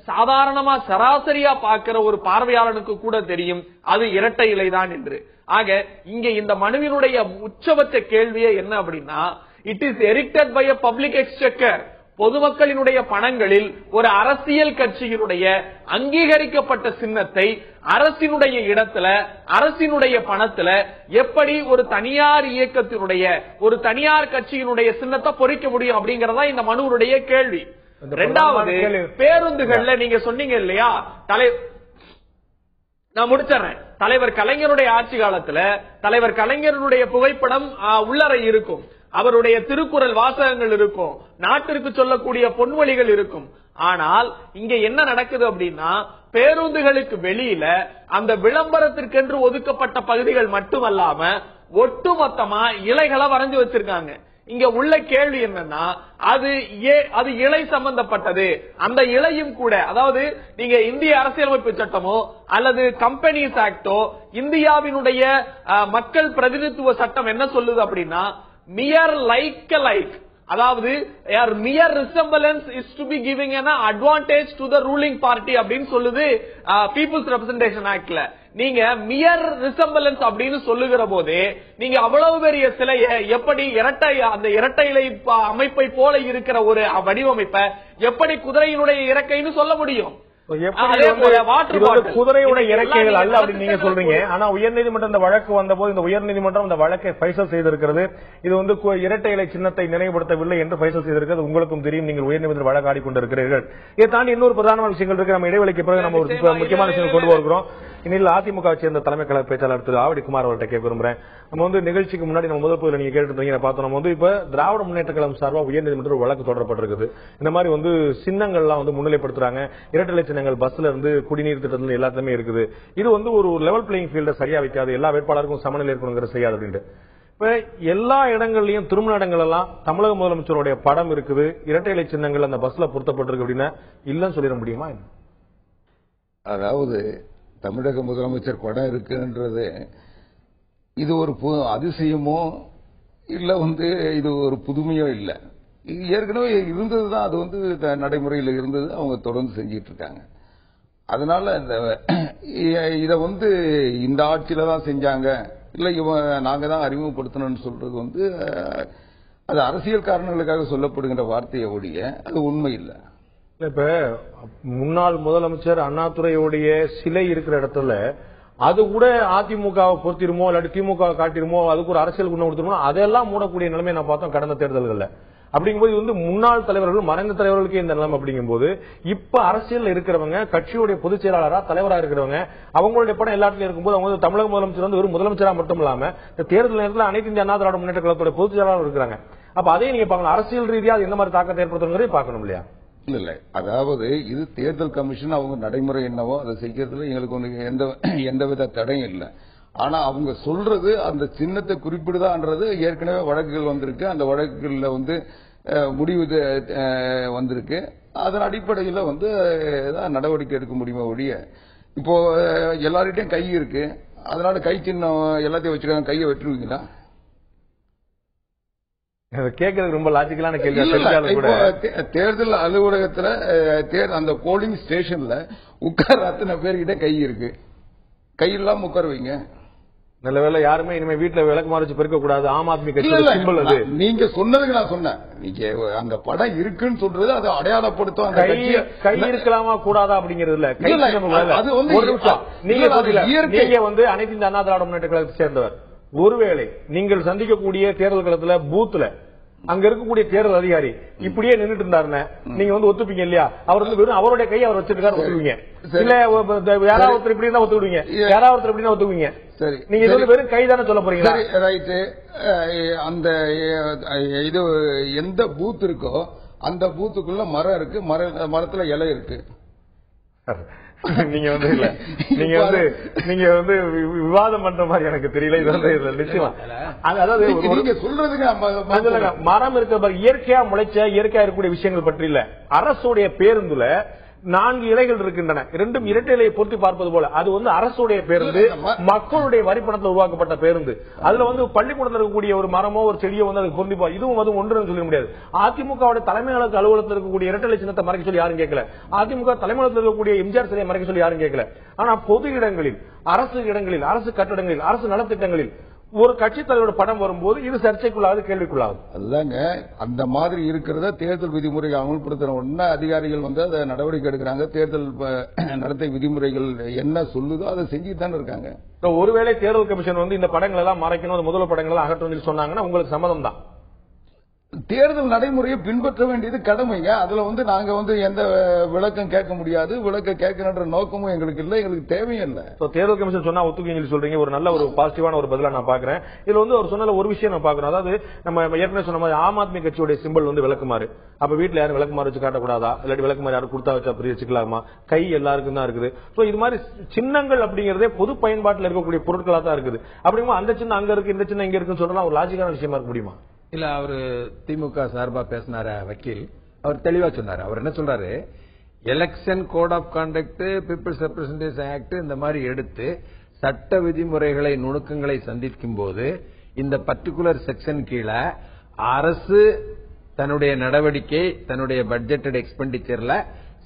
சாதாரணமா சராசரியா பார்க்கிற ஒரு பார்வையாளனுக்கு கூட தெரியும் அது இரட்டை இலைதான் என்று. ஆக இங்க இந்த மனுவினுடைய உச்சபட்ச கேள்வியே என்ன அப்படின்னா, it is erected by a public exchequer. பொதுமக்களினுடைய பணங்களில் ஒரு அரசியல் கட்சியினுடைய அங்கீகரிக்கப்பட்ட சின்னத்தை அரசினுடைய இடத்துல, அரசினுடைய பணத்துல எப்படி ஒரு தனியார் இயக்கத்தினுடைய, ஒரு தனியார் கட்சியினுடைய சின்னத்தை பொறிக்க முடியும் அப்படிங்கறதா இந்த மனுவுடைய கேள்வி. இரண்டாவது, பேருந்துகள்ல நீங்க சொன்னீங்க இல்லையா, நான் முடிச்சிடறேன். தலைவர் கலைஞருடைய ஆட்சி காலத்துல தலைவர் கலைஞருடைய புகைப்படம் உள்ளறை இருக்கும், அவருடைய திருக்குறள் வாசகங்கள் இருக்கும், நாட்டிற்கு சொல்லக்கூடிய பொன்மொழிகள் இருக்கும். ஆனால் இங்க என்ன நடக்குது அப்படின்னா, பேருந்துகளுக்கு வெளியில அந்த விளம்பரத்திற்கென்று ஒதுக்கப்பட்ட பகுதிகள் மட்டுமல்லாம ஒட்டுமொத்தமா இலைகளை வரைஞ்சு வச்சிருக்காங்க. இங்க உள்ள கேள்வி என்னன்னா, அது இலை சம்பந்தப்பட்டது. அந்த இலையும் கூட, அதாவது நீங்க இந்திய அரசியலமைப்பு சட்டமோ அல்லது கம்பெனிஸ் ஆக்டோ, இந்தியாவினுடைய மக்கள் பிரதிநிதித்துவ சட்டம் என்ன சொல்லுது அப்படின்னா, மியர் லைக் லைக், அதாவது mere resemblance is to be giving an advantage to the ruling party அப்படின்னு சொல்லுது பீப்புள்ஸ் ரெப்ரசன்டேஷன் ஆக்ட்ல. நீங்க மியர் ரிசம்பலன்ஸ் அப்படின்னு சொல்லுகிற போதே நீங்க அவ்வளவு பெரிய சிலையை எப்படி அந்த இரட்டை இலை அமைப்பை போல இருக்கிற ஒரு வடிவமைப்பை எப்படி குதிரையினுடைய இறக்கைன்னு சொல்ல முடியும்? குதிரையோட இறக்கைகள் அல்ல அப்படின்னு நீங்க சொல்றீங்க. ஆனா உயர்நீதிமன்றம் இந்த வழக்கு வந்த போது இந்த உயர்நீதிமன்றம் இந்த வழக்கை பைசல் செய்திருக்கிறது. இது இரட்டை இலை சின்னத்தை நினைவுபடுத்தவில்லை என்று பைசல் செய்திருக்கிறது. உங்களுக்கும் தெரியும், நீங்கள் உயர்நீதிமன்ற வழக்காடி கொண்டிருக்கிறீர்கள். இதை தாண்டி இன்னொரு பிரதான விஷயங்கள் இருக்கு. நம்ம இடைவெளிக்கு பிறகு நம்ம ஒரு முக்கியமான விஷயங்கள் கொண்டு வருகிறோம். இந்நிலையில் அதிமுக சேர்ந்த தலைமை கழக பேச்சாளர் திரு ஆவடி குமார் அவர்கிட்ட கேட்க விரும்புறேன். நம்ம நிகழ்ச்சிக்கு முன்னாடி நம்ம முதல் பகுதியில் நீங்க கேட்டு பார்த்தோம். நம்ம இப்ப திராவிட முன்னேற்ற கழகம் சார்பா உயர்நீதிமன்ற வழக்கு தொடரப்பட்டிருக்குது. இந்த மாதிரி சின்னங்கள்லாம் முன்னிலைப்படுத்துறாங்க. இரட்டை இலை சின்னங்கள் பஸ்ல இருந்து குடிநீர் திட்டத்துல எல்லாத்துலயுமே இருக்குது. இது ஒரு லெவல் பிளேயிங் ஃபீல்ட சரியா வைக்காது, எல்லா வேட்பாளருக்கும் சமநிலை இருக்கணுங்கிற செய்யாது அப்படின்ட்டு. இப்ப எல்லா இடங்கள்லயும் திருமண இடங்கள் எல்லாம் தமிழக முதலமைச்சருடைய படம் இருக்குது, இரட்டை இலை சின்னங்கள் அந்த பஸ்ல பொருத்தப்பட்டிருக்கு அப்படின்னா இல்லன்னு சொல்லிட முடியுமா? அதாவது தமிழக முதலமைச்சர் படம் இருக்குன்றது இது ஒரு அதிசயமோ இல்ல இது ஒரு புதுமையோ இல்ல, ஏற்கனவே இருந்ததுதான். அது நடைமுறையில் இருந்தது, அவங்க தொடர்ந்து செஞ்சிட்டு இருக்காங்க. அதனால இத இந்த ஆட்சியில தான் செஞ்சாங்க, இல்ல நாங்க தான் அறிமுகப்படுத்தணும்னு சொல்றது அது அரசியல் காரணங்களுக்காக சொல்லப்படுகின்ற வார்த்தையை ஒழிய அது உண்மை இல்லை. இப்ப முன்னாள் முதலமைச்சர் அண்ணாதுரையோடைய சிலை இருக்கிற இடத்துல அது கூட அதிமுகவை பொறுத்திருமோ இல்லாட்டி திமுக காட்டிருமோ, அதுக்கு ஒரு அரசியல் குணம் கொடுத்துருமோ, அதெல்லாம் மூடக்கூடிய நிலைமை நான் பார்த்தோம் கடந்த தேர்தல்கள்ல. அப்படிங்கும்போது முன்னாள் தலைவர்கள் மறைந்த தலைவர்களுக்கு இந்த நிலைமை. அப்படிங்கும்போது இப்ப அரசியல் இருக்கிறவங்க, கட்சியுடைய பொதுச் செயலாளரா தலைவரா இருக்கிறவங்க, அவங்களுடைய படம் எல்லாத்திலும் இருக்கும்போது அவங்க தமிழக முதலமைச்சர் ஒரு முதலமைச்சரா மட்டும் இல்லாம இந்த தேர்தல் நேரத்தில் அனைத்து இந்திய அண்ணா திராவிட முன்னேற்ற கழகத்துடைய பொதுச் செயலாளர் இருக்கிறாங்க. அப்ப அதையும் நீங்க பார்க்கணும், அரசியல் ரீதியா எந்த மாதிரி தாக்கத்தை ஏற்படுத்துங்கிறதையும் பார்க்கணும் இல்லையா? இல்ல, அதாவது இது தேர்தல் கமிஷன் அவங்க நடைமுறை என்னவோ அதை செய்யறதுல எங்களுக்கு எந்தவித தடையும் இல்லை. ஆனா அவங்க சொல்றது அந்த சின்னத்தை குறிப்பிடுதான்றது ஏற்கனவே வழக்குகள் வந்திருக்கு, அந்த வழக்குகள்ல முடிவு வந்திருக்கு. அதன் அடிப்படையில் நடவடிக்கை எடுக்க முடியுமா ஒழிய, இப்போ எல்லார்கிட்டையும் கை இருக்கு, அதனால கை சின்னம் எல்லாத்தையும் வச்சுக்காங்க, கையை வெட்டுருவீங்களா? கேட்கறது ரொம்ப லாஜிக்கலான கேள்வி. தேர்தல் அலுவலகத்துல அந்த போலிங் ஸ்டேஷன்ல உட்கார அத்தனை பேர்கிட்ட கை இருக்கு, கையெல்லாம் உட்கார வைங்க. நல்ல வேலை யாருமே இனிமே வீட்டுல விளக்கு மாறிச்சு பெருக்க கூடாது. ஆம் ஆத்மி கட்சி நீங்க சொன்னதுக்கு நான் சொன்னேன், நீங்க அங்க படம் இருக்குன்னு சொல்றது அது அடையாளப்படுத்தும். கை இருக்கலாமா கூடாதா அப்படிங்கிறது இல்ல. நீங்க அனைத்து இந்த அண்ணா திராவிட முன்னேற்ற கழகத்தை சேர்ந்தவர், ஒருவேளை நீங்கள் சந்திக்கக்கூடிய தேர்தல் களத்துல பூத்துல அங்க இருக்கக்கூடிய தேர்தல் அதிகாரி இப்படியே நின்றுட்டு இருந்தாருன்னு நீங்க வந்து ஒத்துப்பீங்க இல்லையா? அவர் வந்து வெறும் அவருடைய கையை அவர் வச்சிருக்காரு, ஒத்துக்குவீங்க இல்ல? யாராவது இப்படி தான் ஒத்துக்கிடுவீங்க, யாராவது இப்படி தான் ஒத்துக்குவீங்க. சரி, நீங்க இது வெறும் கைதான சொல்ல போறீங்களா? ரைட்டு. அந்த இது எந்த பூத் இருக்கோ அந்த பூத்துக்குள்ள மரம் இருக்கு, மரத்துல இலை இருக்கு. நீங்க வந்து இல்ல, நீங்க வந்து விவாதம் பண்ற மாதிரி எனக்கு தெரியல. இது வந்து நிச்சயமா அதாவது நீங்க சொல்றதுக்கு மரம் இருக்கிற இயற்கையா முளைச்ச இயற்கையா இருக்கக்கூடிய விஷயங்கள் பற்றி இல்ல. அரசுடைய பேருந்துல 4 இலைகள் இருக்கின்றன, இரண்டும் இரட்டை இலையை பொருத்தி பார்ப்பது போல. அது வந்து அரசுடைய பேருந்து, மக்களுடைய வரிப்பணத்தில் உருவாக்கப்பட்ட பேருந்து. அதுல வந்து பள்ளிக்கூடத்தில் இருக்கக்கூடிய ஒரு மரமோ ஒரு செடியோ வந்து அதுக்கு பொருந்தி இதுவும் வந்து ஒன்றுன்னு சொல்ல முடியாது. அதிமுக தலைமை அலுவலகத்தில் இருக்கக்கூடிய இரட்டை சின்னத்தை மறைக்க சொல்லி யாரும் கேட்கல. அதிமுக தலைமை அலுவலகத்தில் இருக்கக்கூடிய எம்ஜிஆர் சிலையை மறைக்க சொல்லி யாரும் கேட்கல. ஆனா பொது இடங்களில், அரசு இடங்களில், அரசு கட்டடங்களில், அரசு நலத்திட்டங்களில் ஒரு கட்சி தலைவரோட படம் வரும்போது இது சர்ச்சைக்குள்ளாது, கேள்விக்குள்ளாது. அதுதாங்க அந்த மாதிரி இருக்கிறத தேர்தல் விதிமுறைகள் அமல்படுத்துற உடனே அதிகாரிகள் வந்து அதை நடவடிக்கை எடுக்கிறாங்க. தேர்தல் நடத்தை விதிமுறைகள் என்ன சொல்லுதோ அதை செஞ்சுட்டு தானே இருக்காங்க. ஒருவேளை தேர்தல் கமிஷன் வந்து இந்த படங்கள் எல்லாம் மறைக்கணும், முதல் படங்கள் எல்லாம் அகற்றணும் சொன்னாங்கன்னா உங்களுக்கு சம்மதம் தான். தேர்தல் நடைமுறையை பின்பற்ற வேண்டியது கடமைங்க. அதுல வந்து நாங்க வந்து எந்த விளக்கம் கேட்க முடியாது, விளக்கம் கேட்கணுன்ற நோக்கமும் எங்களுக்கு இல்ல, எங்களுக்கு தேவையும் இல்ல. தேர்தல் கமிஷன் சொன்னா ஒத்துக்கீங்க சொல்றீங்க, ஒரு நல்ல ஒரு பாசிட்டிவான ஒரு பதிலா நான் பாக்குறேன். இதுல வந்து ஒரு சொன்ன ஒரு விஷயம் நான் பாக்குறேன். அதாவது நம்ம ஏற்கனவே சொன்ன மாதிரி ஆம் ஆத்மி கட்சியோட சிம்பிள் வந்து விளக்குமாறு. அப்ப வீட்டுல யாரும் விளக்குமாறு வச்சு காட்டக்கூடாதா, இல்லாட்டி விளக்குமாறு யாரும் கொடுத்தா வச்சா அப்படி வச்சுக்கலாமா? கை எல்லாருக்கும் தான் இருக்குது. இது மாதிரி சின்னங்கள் அப்படிங்கறதே பொது பயன்பாட்டில் இருக்கக்கூடிய பொருட்களா தான் இருக்குது. அப்படிங்கும்போது அந்த சின்ன அங்க இருக்கு, இந்த சின்ன இங்க இருக்குன்னு சொல்றலாம் ஒரு லாஜிக்கான விஷயமா இருக்க முடியுமா? இல்ல, அவரு திமுக சார்பா பேசினார வக்கீல் அவர் தெளிவா சொன்னாரு. அவர் என்ன சொல்றாரு, election code of conduct, people's representation act இந்த மாதிரி எடுத்து சட்ட விதிமுறைகளை நுணுக்கங்களை சந்திக்கும் போது இந்த பர்டிகுலர் செக்ஷன் கீழே அரசு தன்னுடைய நடவடிக்கை, தன்னுடைய பட்ஜெட்டட் எக்ஸ்பெண்டிச்சர்ல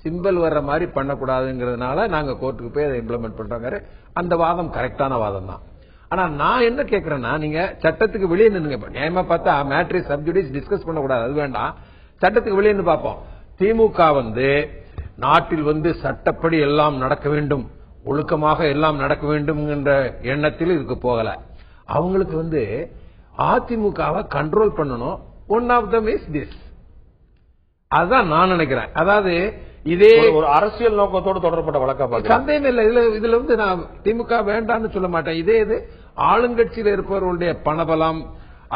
சிம்பிள் வர்ற மாதிரி பண்ணக்கூடாதுங்கிறதுனால நாங்க கோர்ட்டுக்கு போய் அதை இம்ப்ளிமெண்ட் பண்றோங்க. அந்த வாதம் கரெக்டான வாதம் தான். ஆனா நான் என்ன கேட்கிறேன்னா, நீங்க சட்டத்துக்கு வெளியே நின்னுங்க. நியாயமா பார்த்தா மேட்ரி சப்ஜுடிஸ் டிஸ்கஸ் பண்ணக்கூடாது, அது வேண்டாம். சட்டத்துக்கு வெளியே நின்று பார்ப்போம். திமுக வந்து நாட்டில் வந்து சட்டப்படி எல்லாம் நடக்க வேண்டும், ஒழுக்கமாக எல்லாம் நடக்க வேண்டும் என்ற எண்ணத்தில் இதுக்கு போகல. அவங்களுக்கு வந்து அதிமுகவை கண்ட்ரோல் பண்ணணும். One of them is this. அதுதான் நான் நினைக்கிறேன். அதாவது இதே ஒரு அரசியல் நோக்கத்தோடு தொடரப்பட்ட வழக்கா சந்தேகம் இல்லை. இதுல வந்து நான் திமுக வேண்டாம்னு சொல்ல மாட்டேன். இதே இது ஆளுங்கட்சியில் இருப்பவர்களுடைய பணபலம்,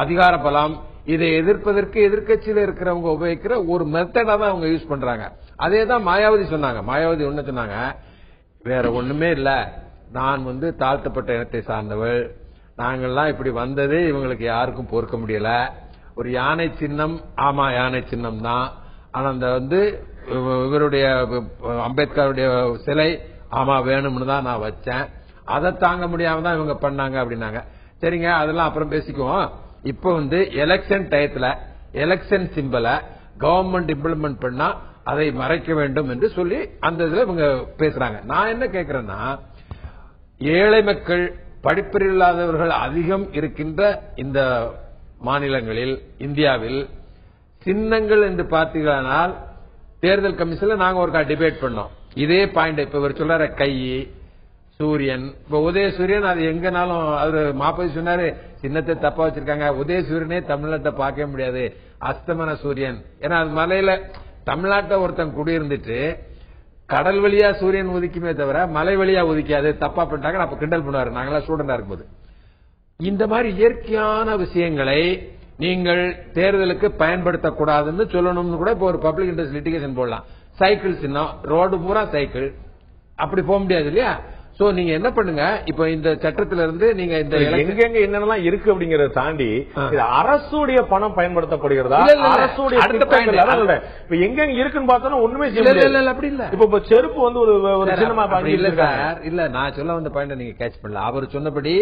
அதிகார பலம், இதை எதிர்ப்பதற்கு எதிர்கட்சியில் இருக்கிறவங்க உபயோகிக்கிற ஒரு மெத்தடா தான் அவங்க யூஸ் பண்றாங்க. அதே தான் மாயாவதி சொன்னாங்க. மாயாவதி ஒண்ணு சொன்னாங்க, வேற ஒண்ணுமே இல்ல, நான் வந்து தாழ்த்தப்பட்ட இனத்தை சார்ந்தவள், நாங்கள்லாம் இப்படி வந்ததே இவங்களுக்கு யாருக்கும் பொறுக்க முடியல. ஒரு யானை சின்னம், ஆமா யானை சின்னம் தான், ஆனா அந்த வந்து இவருடைய அம்பேத்கருடைய சிலை ஆமா வேணும்னு தான் நான் வச்சேன், அதை தாங்க முடியாம தான் இவங்க பண்ணாங்க அப்படின்னாங்க. சரிங்க, அதெல்லாம் அப்புறம் பேசிக்குவோம். இப்ப வந்து எலெக்ஷன் டயத்துல எலெக்ஷன் சிம்பலை கவர்மெண்ட் இம்ப்ளிமெண்ட் பண்ணா அதை மறைக்க வேண்டும் என்று சொல்லி அந்த இதுல இவங்க பேசுறாங்க. நான் என்ன கேட்கிறேன்னா, ஏழை மக்கள், படிப்பறிவில்லாதவர்கள் அதிகம் இருக்கின்ற இந்த மாநிலங்களில், இந்தியாவில் சின்னங்கள் என்று பார்த்தீங்கன்னால் தேர்தல் கமிஷன்ல நாங்க ஒரு டிபேட் பண்ணோம் இதே பாயிண்ட். இப்ப இவர் சொல்ற கை, சூரியன், இப்ப உதயசூரியன் அது எங்கனாலும் அவரு மாப்பதி சொன்னாரு, சின்னத்தை தப்பா வச்சிருக்காங்க. உதயசூரியனே தமிழ்நாட்டை பார்க்க முடியாது, அஸ்தமன சூரியன். ஏன்னா அது மலையில தமிழ்நாட்டை ஒருத்தன் குடியிருந்துட்டு கடல் வழியா சூரியன் உதிக்குமே தவிர மலை வழியா உதிக்காது, தப்பா பண்ணிட்டாங்க. அப்ப கிண்டல் பண்ணுவாரு நாங்களாம் ஸ்டூடெண்டா இருக்கும்போது. இந்த மாதிரி இயற்கையான விஷயங்களை நீங்கள் தேர்தலுக்கு பயன்படுத்தக்கூடாதுன்னு சொல்லணும்னு கூட இப்ப ஒரு பப்ளிக் இன்ட்ரெஸ்ட் லிட்டிகேஷன் போடலாம். சைக்கிள் சின்னம், ரோடு பூரா சைக்கிள், அப்படி போக முடியாது இல்லையா? சோ நீங்க என்ன பண்ணுங்க, இப்ப இந்த சட்டத்தில இருந்து நீங்க இந்த எங்கெங்க என்னெல்லாம் இருக்கு அப்படிங்கறத தாண்டி அரசுடைய பணம் பயன்படுத்தப்படுகிறதா, அரசுடைய இப்ப எங்கெங்க இருக்குன்னு பார்த்தோம்னா ஒண்ணுமே அப்படி இல்ல. இப்ப செருப்பு வந்து ஒரு சினிமா இல்ல சார், இல்ல நான் சொல்ல வந்த பாயிண்ட் நீங்க கேட்ச் பண்ணல. அவர் சொன்னபடி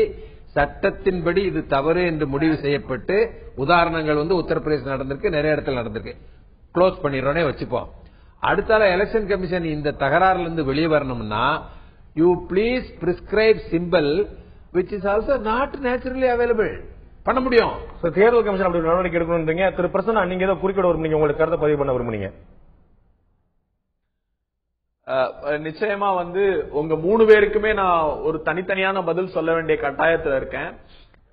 சட்டத்தின்படி இது தவறு என்று முடிவு செய்யப்பட்டு, உதாரணங்கள் வந்து உத்தரப்பிரதேசம் நடந்திருக்கு, நிறைய இடத்துல நடந்திருக்கு. க்ளோஸ் பண்ணிடுறோனே வச்சுப்போம். அடுத்தால எலெக்ஷன் கமிஷன் இந்த தகராறுல இருந்து வெளியே வரணும்னா, you please prescribe simple which is also not naturally available பண்ண முடியும். தேர்தல் கமிஷன் அப்படி நடவடிக்கை எடுக்கணும்ன்றீங்க. திரு பிரசன்னா, நீங்க ஏதோ குறுக்கிட விரும்புறீங்க, உங்களுக்கு கருத்தை பதிவு பண்ண விரும்புறீங்க? நிச்சயமா வந்து உங்க 3 பேருக்குமே நான் ஒரு தனித்தனியான பதில் சொல்ல வேண்டிய கட்டாயத்துல இருக்கேன்.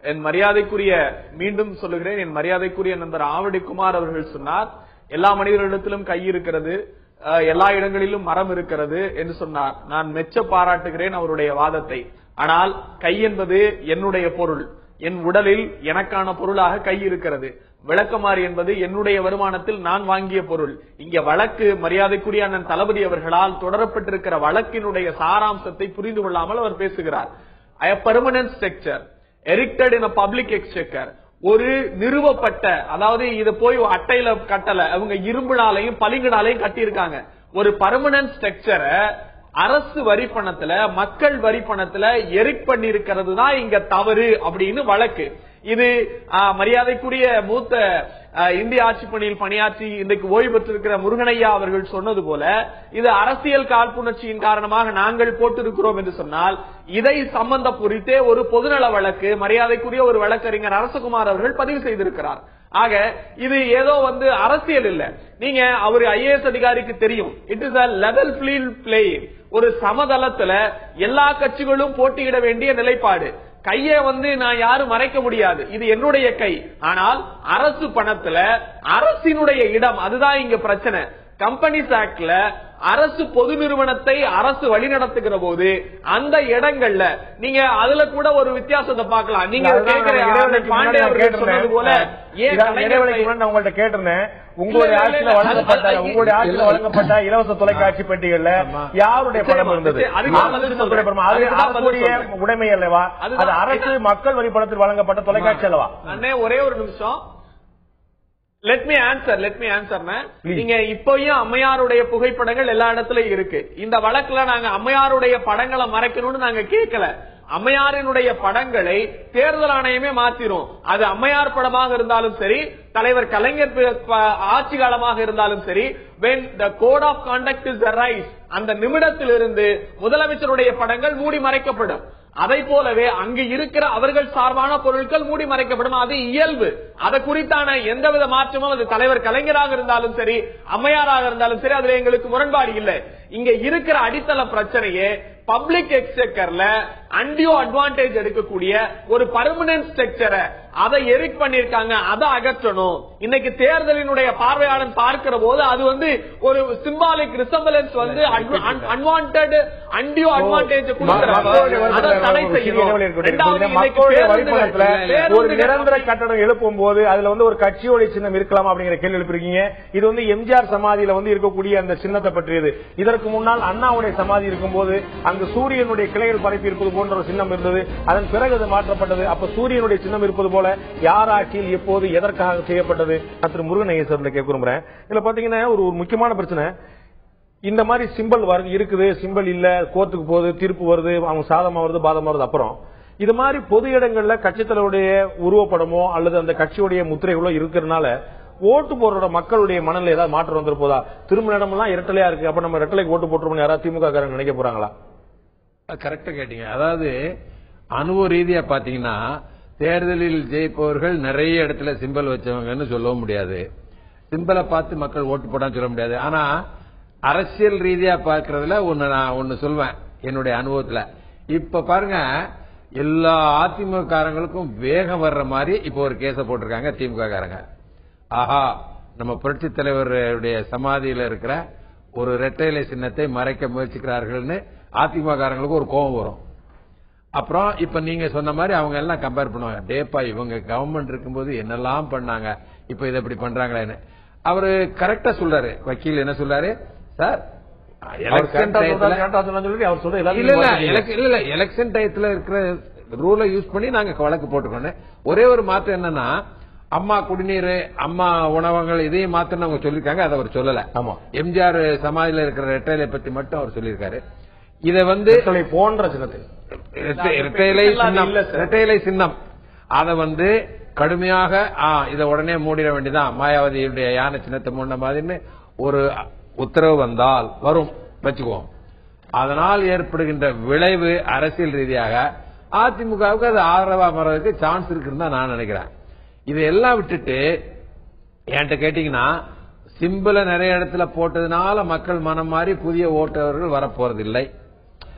என் மரியாதைக்குரிய, மீண்டும் சொல்லுகிறேன், என் மரியாதைக்குரிய நண்பர் ஆவடி குமார் அவர்கள் சொன்னார், எல்லா மனிதர்களிடத்திலும் கை இருக்கிறது, எல்லா இடங்களிலும் மரம் இருக்கிறது என்று சொன்னார். நான் மெச்ச பாராட்டுகிறேன் அவருடைய வாதத்தை. ஆனால் கை என்பது என்னுடைய பொருள், என் உடலில் எனக்கான பொருளாக கை இருக்கிறது. விளக்கமாறு என்பது என்னுடைய வருமானத்தில் நான் வாங்கிய பொருள். இங்க வழக்கு மரியாதைக்குரிய அண்ணன் தளபதி அவர்களால் தொடரப்பட்டிருக்கிற வழக்கினுடைய சாராம்சத்தை புரிந்து கொள்ளாமல் அவர் பேசுகிறார். A permanent structure erected in a public exchequer, ஒரு நிறுவப்பட்ட, அதாவது இது போய் அட்டையில கட்டல, அவங்க இரும்புனாலையும் பளிங்குனாலையும் கட்டியிருக்காங்க. ஒரு பர்மனன்ட் ஸ்ட்ரக்சரை அரசு வரி பணத்துல, மக்கள் வரி பணத்துல எரிக் பண்ணி இருக்கிறது தான் இங்க தவறு அப்படின்னு வழக்கு. இது மரியாதைக்குரிய மூத்த இந்திய ஆட்சி பணியில் பணியாற்றி இன்றைக்கு ஓய்வு பெற்றிருக்கிற முருகனையா அவர்கள் சொன்னது போல, இது அரசியல் காழ்ப்புணர்ச்சியின் காரணமாக நாங்கள் போட்டிருக்கிறோம் என்று சொன்னால், இதை சம்பந்தப்படுத்தே ஒரு பொதுநல வழக்கு மரியாதைக்குரிய ஒரு வழக்கறிஞர் அரசகுமார் அவர்கள் பதிவு செய்திருக்கிறார். ஆக இது ஏதோ அரசியல் இல்ல. நீங்க அவரு ஐஏஎஸ் அதிகாரிக்கு தெரியும், it is a level field playing. ஒரு சமதளத்துல எல்லா கட்சிகளும் போட்டியிட வேண்டிய நிலைப்பாடு. கையை நான் யாரும் மறைக்க முடியாது, இது என்னுடைய கை. ஆனால் அரசு பணத்துல அரசினுடைய இடம், அதுதான் இங்க பிரச்சனை. கம்பெனிஸ் ஆக்ட்ல அரசு பொது நிறுவனத்தை அரசு வழிநடத்துகிற போது அந்த இடங்கள்ல நீங்க அதுல கூட ஒரு வித்தியாசத்தை பார்க்கலாம். நீங்க பாண்டே அவர்கள் சொன்னது போல, உங்கள்ட்ட கேட்டிருந்தேன், உங்களுடைய ஆட்சியில் வழங்கப்பட்ட இலவச தொலைக்காட்சி பெட்டிகள்ல யாருடைய பணம் இருந்தது? உடைமை அல்லவா? அது அரசு மக்கள் வரி பணத்தில் வழங்கப்பட்ட தொலைக்காட்சி அல்லவா? அண்ணே ஒரே ஒரு நிமிஷம், லெட் மீ ஆன்சர். நீங்க இப்பயும் அம்மையாருடைய புகைப்படங்கள் எல்லா இடத்துலயும் இருக்கு. இந்த வழக்குல நாங்க அம்மையாருடைய படங்களை மறைக்கணும்னு நாங்க கேட்கல. அம்மையாரினுடைய படங்களை தேர்தல் ஆணையமே மாத்திரும். அது அம்மையார் படமாக இருந்தாலும் சரி, தலைவர் கலைஞர் ஆட்சி காலமாக இருந்தாலும் சரி, when the code of conduct is arise, அந்த நிமிடத்திலிருந்து முதலமைச்சருடைய படங்கள் மூடி மறைக்கப்படும். அதை போலவே அங்கு இருக்கிற அவர்கள் சார்பான பொருட்கள் மூடி மறைக்கப்படும். அது இயல்பு. அதை குறித்தான எந்தவித மாற்றமும் அது தலைவர் கலைஞராக இருந்தாலும் சரி, அம்மையாராக இருந்தாலும் சரி, அதுல எங்களுக்கு முரண்பாடு இல்லை. இங்க இருக்கிற அடித்தள பிரச்சனையே பப்ளிக் எக்ஸ்செக்கர்ல அன்டியோ அட்வான்டேஜ் எடுக்கக்கூடிய ஒரு பர்மனன்ட் ஸ்ட்ரக்சரை அதை எரிக் பண்ணிருக்காங்க, அதை அகற்றணும். இன்னைக்கு தேர்தலினுடைய பார்வையாளன் பார்க்கிற போது அது ஒரு சிம்பாலிக் ரிசம்பலன்ஸ் அன்வான்டட் அன்டியோ அட்வான்டேஜ் ஒரு நிரந்தர கட்டணம் எழுப்பும் போது அதுல ஒரு கட்சியோட சின்னம் இருக்கலாம் அப்படிங்கிற கேள்வி எழுப்பிருக்கீங்க. இது எம்ஜிஆர் சமாதியில இருக்கக்கூடிய அந்த சின்னத்தை பற்றியது. இதற்கு முன்னால் அண்ணாவுடைய சமாதி இருக்கும் போது அங்கு சூரியனுடைய கிளைகள் பரப்பி இருப்பது போன்ற ஒரு சின்னம் இருந்தது. அதன் பிறகு அது மாற்றப்பட்டது. அப்ப சூரியனுடைய சின்னம் இருப்பது போல யார் ஆட்சியில் எப்போது எதற்காக செய்யப்பட்டது? திரு முருகன் ஐயர் கேட்க விரும்புறேன். இதுல பாத்தீங்கன்னா ஒரு முக்கியமான பிரச்சனை, இந்த மாதிரி சிம்பிள் இருக்குது, சிம்பிள் இல்ல, கோர்ட்டுக்கு போகுது, தீர்ப்பு வருது, அவங்க சாதமா வருது, பாதமா வருது. அப்புறம் இது மாதிரி பொது இடங்கள்ல கட்சித்தலைவருடைய உருவப்படமோ அல்லது அந்த கட்சியுடைய முத்திரைகளோ இருக்கிறதுனால ஓட்டு போடுற மக்களுடைய மனநிலை ஏதாவது மாற்றம் வந்துரு போதா? திரும்ப இடமெல்லாம் இரட்டலையா இருக்கு, அப்ப நம்ம இரட்டலைக்கு ஓட்டு போட்டுருவோம் யாராவது திமுக காரங்க நினைக்க போறாங்களா? கரெக்டா கேட்டீங்க. அதாவது அனுபவ ரீதியா பாத்தீங்கன்னா தேர்தலில் ஜெயிப்பவர்கள் நிறைய இடத்துல சிம்பல் வச்சவங்கன்னு சொல்லவும் முடியாது, சிம்பலை பார்த்து மக்கள் ஓட்டு போடான்னு சொல்ல முடியாது. ஆனா அரசியல் ரீதியா பார்க்கறதுல நான் ஒன்னு சொல்வேன் என்னுடைய அனுபவத்துல. இப்ப பாருங்க, எல்லா அதிமுக காரங்களுக்கும் வேகம் வர்ற மாதிரி இப்ப ஒரு கேஸ போட்டிருக்காங்க திமுக காரங்க. ஆஹா, நம்ம புரட்சி தலைவருடைய சமாதியில இருக்கிற ஒரு இரட்டை சின்னத்தை மறைக்க முயற்சிக்கிறார்கள்னு அதிமுக காரங்களுக்கு ஒரு கோபம் வரும். அப்புறம் இப்ப நீங்க சொன்ன மாதிரி அவங்க எல்லாம் கம்பேர் பண்ணுவாங்க, டேப்பா இவங்க கவர்மெண்ட் இருக்கும்போது என்னெல்லாம் பண்ணாங்க, இப்ப இதை இப்படி பண்றாங்களேன்னு. அவரு கரெக்டா சொல்றாரு, வக்கீல் என்ன சொல்றாரு, சார் எலெக்ஷன் டயத்துல இருக்கிற ரூலை யூஸ் பண்ணி நாங்க வழக்கு போட்டுக்கோன்னு. ஒரே ஒரு மாற்றம் என்னன்னா, அம்மா குடிநீர், அம்மா உணவகங்கள் இதையும் மாத்திரம் அவங்க சொல்லிருக்காங்க, அதை அவர் சொல்லல. ஆமா, எம்ஜிஆர் சமாதியில இருக்கிற ரெட்டைலை பத்தி மட்டும் அவர் சொல்லியிருக்காரு. இதை போன்ற சின்னத்தில் ரெட்டைலை சின்னம் அதை கடுமையாக இதை உடனே மூடிட வேண்டியதான், மாயாவதியுடைய யானை சின்னத்தை மூடின மாதிரின்னு ஒரு உத்தரவு வந்தால் வரும் வச்சுக்குவோம். அதனால் ஏற்படுகின்ற விளைவு அரசியல் ரீதியாக அதிமுகவுக்கு அது ஆதரவா வர்றதுக்கு சான்ஸ் இருக்குன்னு தான் நான் நினைக்கிறேன். இதையெல்லாம் விட்டுட்டு என்கிட்ட கேட்டீங்கன்னா, சிம்பிள நிறைய இடத்துல போட்டதுனால மக்கள் மனம் மாறி புதிய ஓட்டவர்கள் வரப்போறதில்லை.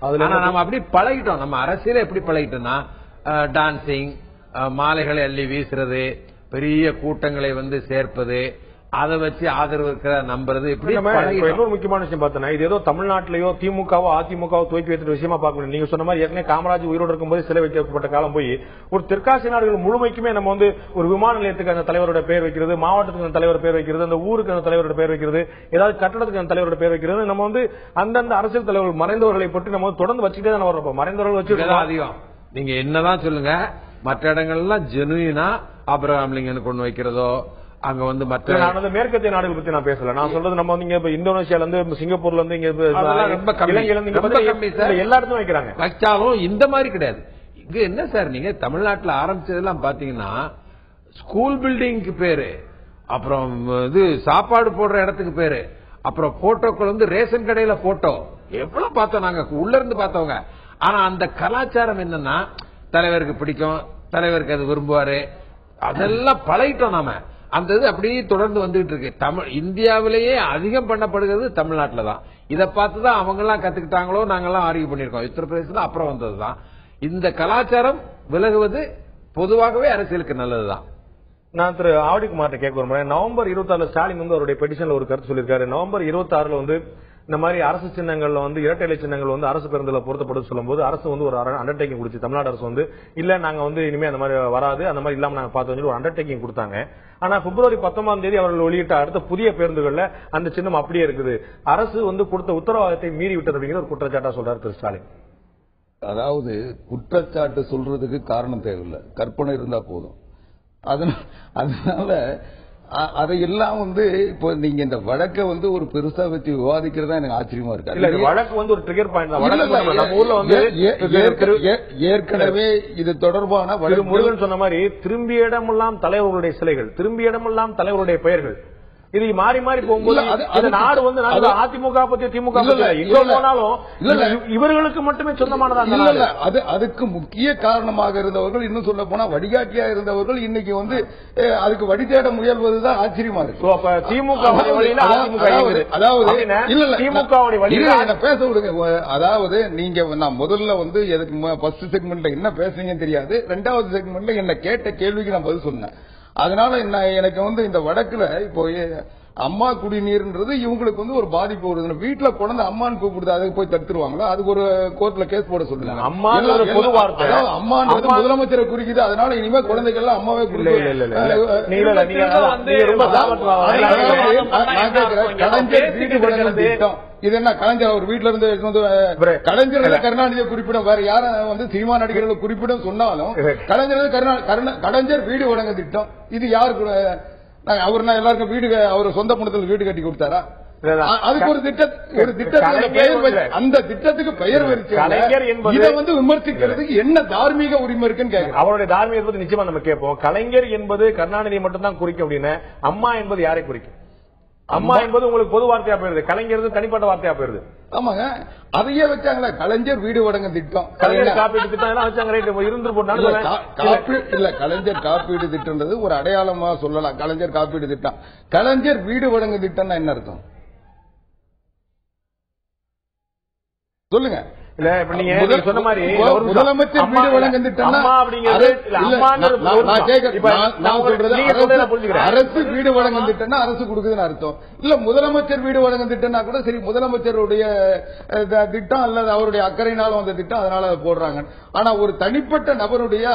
நம்ம அப்படி பழகிட்டோம். நம்ம அரசியல எப்படி பழகிட்டோம்னா, டான்சிங், மாலைகளை அள்ளி வீசுறது, பெரிய கூட்டங்களை வந்து சேர்ப்பது, அதை வச்சு ஆதரவு இருக்கிற நம்புறது, இப்படி இன்னொரு முக்கியமான விஷயம் பார்த்தோன்னா, இது ஏதோ தமிழ்நாட்டிலேயோ திமுகவோ அதிமுகவோ துவக்கி வைத்த விஷயமா பார்க்க முடியும். நீங்க சொன்ன மாதிரி ஏற்கனவே காமராஜ் உயிரோடு இருக்கும்போது சிலை வைக்கப்பட்ட காலம் போய் ஒரு தெற்காசிய நாடுகள் முழுமைக்குமே நம்ம வந்து ஒரு விமான நிலையத்துக்கு அந்த தலைவரோட பேர் வைக்கிறது, மாவட்டத்துக்கு அந்த தலைவர் பேர் வைக்கிறது, அந்த ஊருக்கு அந்த தலைவரோட பேர் வைக்கிறது, ஏதாவது கட்டடத்துக்கு அந்த தலைவரோட பேர் வைக்கிறது, நம்ம வந்து அந்தந்த அரசியல் தலைவர்கள் மறைந்தவர்களை பற்றி நம்ம தொடர்ந்து வச்சுக்கிட்டே தான் வர்றோம். மறைந்தவர்கள் வச்சு அதிகம். நீங்க என்னதான் சொல்லுங்க, மற்ற இடங்கள்லாம் ஜெனுயினா ஆபிரகாம் லிங்கன் கொண்டு வைக்கிறதோ, அங்க வந்து மற்ற மேற்கத்திய நாடுகள் பத்தி நான் பேசல. நான் சொல்றது நம்ம வந்து இங்க இந்தோனேஷியால இருந்து, சிங்கப்பூர்ல இருந்து, இங்க எல்லா இடத்தும் வைக்கிறாங்க. வச்சாலும் இந்த மாதிரி கிடையாது. இங்க என்ன சார், நீங்க தமிழ்நாட்டில் ஆரம்பிச்சதெல்லாம் பாத்தீங்கன்னா ஸ்கூல் பில்டிங்க்கு பேரு, அப்புறம் இது சாப்பாடு போடுற இடத்துக்கு பேரு, அப்புறம் போட்டோக்கள் வந்து ரேஷன் கடையில போட்டோ எவ்வளவு பார்த்தோம் நாங்க உள்ள இருந்து பார்த்தவங்க. ஆனா அந்த கலாச்சாரம் என்னன்னா, தலைவருக்கு பிடிக்கும், தலைவருக்கு அது விரும்புவாரு, அதெல்லாம் பழகிட்டோம் நாம. அந்த இது அப்படியே தொடர்ந்து வந்துட்டு இருக்கு. இந்தியாவிலேயே அதிகம் பண்ணப்படுகிறது தமிழ்நாட்டில் தான். இதை பார்த்துதான் அவங்க எல்லாம் கத்துக்கிட்டாங்களோ, நாங்கெல்லாம் ஆர்கியூ பண்ணிருக்கோம். உத்தரப்பிரதேசத்துல அப்புறம் வந்ததுதான். இந்த கலாச்சாரம் விலகுவது பொதுவாகவே அரசியலுக்கு நல்லதுதான். நான் திரு ஆவடிக்குமார்ட்ட கேட்க விரும்புறேன். நவம்பர் 26 ஸ்டாலின் வந்து அவருடைய பெட்டிஷன்ல ஒரு கருத்து சொல்லியிருக்காரு. நவம்பர் 26 வந்து இந்த மாதிரி அரசு சின்னங்கள்ல வந்து இரட்டை இலை சின்னங்கள் வந்து அரசு பேருந்துல பொருத்தப்படும் சொல்லும்போது அரசு வந்து ஒரு அண்டர்டேக்கிங் கொடுத்து, தமிழ்நாடு அரசு வந்து இல்ல நாங்க வந்து இனிமே அந்த மாதிரி வராது, அந்த மாதிரி இல்லாம நாங்க பார்த்தோம் ஒரு அண்டர்டேக்கிங் கொடுத்தாங்க. ஆனா பிப்ரவரி 19 அவர்கள் வெளியிட்ட அடுத்த புதிய பேருந்துகள்ல அந்த சின்னம் அப்படியே இருக்குது. அரசு வந்து கொடுத்த உத்தரவாதத்தை மீறி விட்டது அப்படிங்கிற ஒரு குற்றச்சாட்டா சொல்றாரு திரு ஸ்டாலின். அதாவது குற்றச்சாட்டு சொல்றதுக்கு காரணம் தேவையில்லை, கற்பனை இருந்தா போதும். அதனால அதையெல்லாம் வந்து இப்போ நீங்க இந்த வழக்கை வந்து ஒரு பெருசா வச்சு விவாதிக்கிறதா எனக்கு ஆச்சரியமா இருக்கு. வழக்கு வந்து ஒரு ட்ரிகர் பாயிண்ட் தான். ஏற்கனவே இது தொடர்பான முருகன் சொன்ன மாதிரி திரும்பிய இடமெல்லாம் தலைவர்களுடைய சிலைகள், திரும்பிய இடமெல்லாம் தலைவருடைய பெயர்கள், இது மாறி மாறி போகும்போது நாடு வந்து அதிமுக பத்தி திமுக போனாலும் இவர்களுக்கு மட்டுமே சொந்தமானதாக. அதுக்கு முக்கிய காரணமாக இருந்தவர்கள், இன்னும் சொல்ல போனா வழிகாட்டியா இருந்தவர்கள், இன்னைக்கு வந்து அதுக்கு வழி தேட முயல்வதுதான் ஆச்சரியமா இருக்கு. அப்ப திமுக அதாவது திமுக பேச விடுங்க. அதாவது நீங்க நான் முதல்ல வந்து ஃபர்ஸ்ட் செக்மெண்ட்ல என்ன பேசுறீங்கன்னு தெரியாது, ரெண்டாவது செக்மெண்ட்ல என்ன கேட்ட கேள்விக்கு நான் பதில் சொன்னேன். அதனால எனக்கு வந்து இந்த வழக்குல இப்போ அம்மா குடிநீர்ன்றது இவங்களுக்கு வந்து ஒரு பாதிப்பு வருது. வீட்டுல குழந்தை அம்மான்னு கூப்பிடுது, அதுக்கு போய் தடுத்துருவாங்களா? அதுக்கு ஒரு கோர்ட்ல கேஸ் போட சொல்லுங்க. அம்மான்றது முதலமைச்சரை குறிக்குது, அதனால இனிமே குழந்தைகள் எல்லாம் அம்மாவே கலைஞர் வீடு வழங்கல் திட்டம். இது என்ன கலைஞர் அவர் வீட்டுல இருந்து கலைஞர் கருணாநிதியை குறிப்பிடும், வேற யாரும் வந்து சினிமா நடிகர்கள் குறிப்பிடும் சொன்னாலும் கலைஞர் வீடு வழங்க திட்டம் இது யாருக்கு? அவர் எல்லாருக்கும் வீடு, அவர் சொந்த பணத்தில் வீடு கட்டி கொடுத்தாரா? அதுக்கு ஒரு திட்டத்துக்கு அந்த திட்டத்துக்கு பெயர் வச்சு இதை வந்து விமர்சிக்கிறதுக்கு என்ன தார்மீக உரிமை இருக்குன்னு கேட்க. அவருடைய தார்மீகத்தை நிச்சயமா நம்ம கேட்போம். கலைஞர் என்பது கருணாநிதி மட்டும்தான் குறிக்கும் அப்படின்னு, அம்மா என்பது யாரை குறிக்கும்? அம்மா என்பது உங்களுக்கு பொது வார்த்தையா போயிருது, கலைஞர் தனிப்பட்ட வார்த்தையா போயிருது. ஆமாங்க, அதையே வச்சாங்களே கலைஞர் வீடு வழங்கும் திட்டம், கலைஞர் காப்பீடு திட்டம் எல்லாம் வச்சாங்க. இருந்து இல்ல கலைஞர் காப்பீடு திட்டம்ன்றது ஒரு அடையாளமா சொல்லலாம். கலைஞர் காப்பீடு திட்டம், கலைஞர் வீடு வழங்கும் திட்டம்னா என்ன அர்த்தம் சொல்லுங்க? இல்ல இப்ப நீங்க சொன்ன மாதிரி முதலமைச்சர் வீடு வழங்கும் திட்டம் அரசு வீடு வழங்கும் திட்டம்னா அரசு கொடுக்குதுன்னு அர்த்தம். இல்ல முதலமைச்சர் வீடு வழங்கும் திட்டம்னா கூட சரி, முதலமைச்சருடைய திட்டம் அல்லது அவருடைய அக்கறையினாலும் அந்த திட்டம், அதனால போடுறாங்க. ஆனா ஒரு தனிப்பட்ட நபருடைய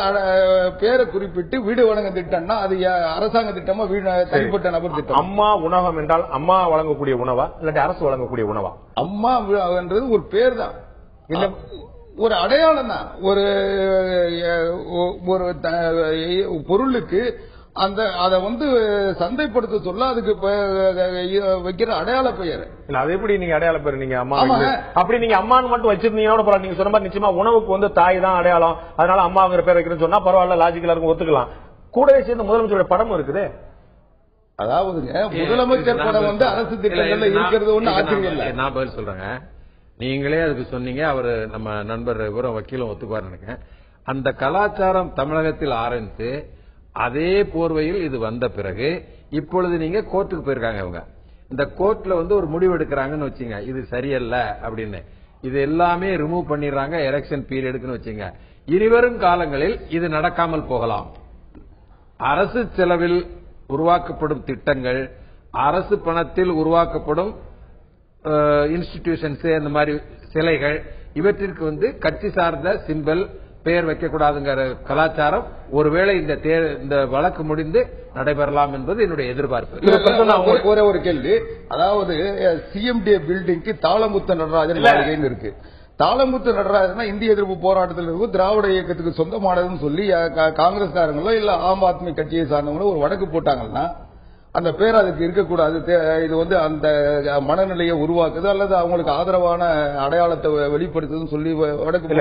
பேரை குறிப்பிட்டு வீடு வழங்கும் திட்டம்னா அது அரசாங்க திட்டமா தனிப்பட்ட நபர் திட்டம். அம்மா உணவகம் என்றால் அம்மா வழங்கக்கூடிய உணவா இல்லாட்டி அரசு வழங்கக்கூடிய உணவா? அம்மா என்றது ஒரு பேர் தான், ஒரு அடையாளம் தான். ஒரு பொருளுக்கு அந்த அதை வந்து சந்தைப்படுத்த சொல்ல அதுக்கு வைக்கிற அடையாள பெயர். இல்ல அது எப்படி நீங்க அடையாள பெயர் நீங்க அம்மா அப்படி நீங்க அம்மான்னு மட்டும் வச்சிருந்தீங்கன்னா நீங்க சொன்ன மாதிரி நிச்சயமா உணவுக்கு வந்து தாய் தான் அடையாளம், அதனால அம்மாங்கிற பேர் வைக்கிறேன்னு சொன்னா பரவாயில்ல, லாஜிக்கலா இருக்கும், ஒத்துக்கலாம். கூடவே சேர்ந்து முதலமைச்சருடைய படமும் இருக்குது. அதாவதுங்க முதலமைச்சர் படம் வந்து அரசு திட்டங்கள்ல இருக்கிறது ஒண்ணு ஆச்சரியம் இல்லை. நான் பதில் சொல்றேங்க, நீங்களே அதுக்கு சொன்னீங்க, அவரு நம்ம நண்பர் இவரும் வக்கீலும் ஒத்துக்குவார் நினைக்கிறேன். அந்த கலாச்சாரம் தமிழகத்தில் ஆரம்பித்து அதே போர்வையில் இது வந்த பிறகு இப்பொழுது நீங்க கோர்ட்டுக்கு போயிருக்காங்க. இவங்க இந்த கோர்ட்ல வந்து ஒரு முடிவு எடுக்கிறாங்கன்னு வச்சுங்க, இது சரியல்ல அப்படின்னு, இது எல்லாமே ரிமூவ் பண்ணிடுறாங்க எலெக்ஷன் பீரியடுக்குன்னு வச்சுங்க. இனிவரும் காலங்களில் இது நடக்காமல் போகலாம். அரசு செலவில் உருவாக்கப்படும் திட்டங்கள், அரசு பணத்தில் உருவாக்கப்படும் இன்ஸ்டிடியூஷன்ஸ், இந்த மாதிரி சிலைகள், இவற்றிற்கு கட்சி சார்ந்த சிம்பல் பெயர் வைக்கக்கூடாதுங்கிற கலாச்சாரம் ஒருவேளை இந்த வழக்கு முடிந்து நடைபெறலாம் என்பது என்னுடைய எதிர்பார்ப்பு. ஒரே ஒரு கேள்வி, அதாவது சிஎம்டிஏ பில்டிங்க்கு தாளமுத்து நடராஜன் மாளிகைன்னு இருக்கு. தாளமுத்து நடராஜன் இந்திய எதிர்ப்பு போராட்டத்தில் இருக்கும் திராவிட இயக்கத்துக்கு சொந்தமானதுன்னு சொல்லி காங்கிரஸ்காரங்களோ இல்ல ஆம் ஆத்மி கட்சியை சார்ந்தவங்களோ ஒரு வழக்கு போட்டாங்கன்னா அந்த பேர் அதுக்கு இருக்கக்கூடாது, இது அந்த மனநிலையை உருவாக்குது அல்லது அவங்களுக்கு ஆதரவான அடையாளத்தை வெளிப்படுத்துதுன்னு சொல்லி வடக்கு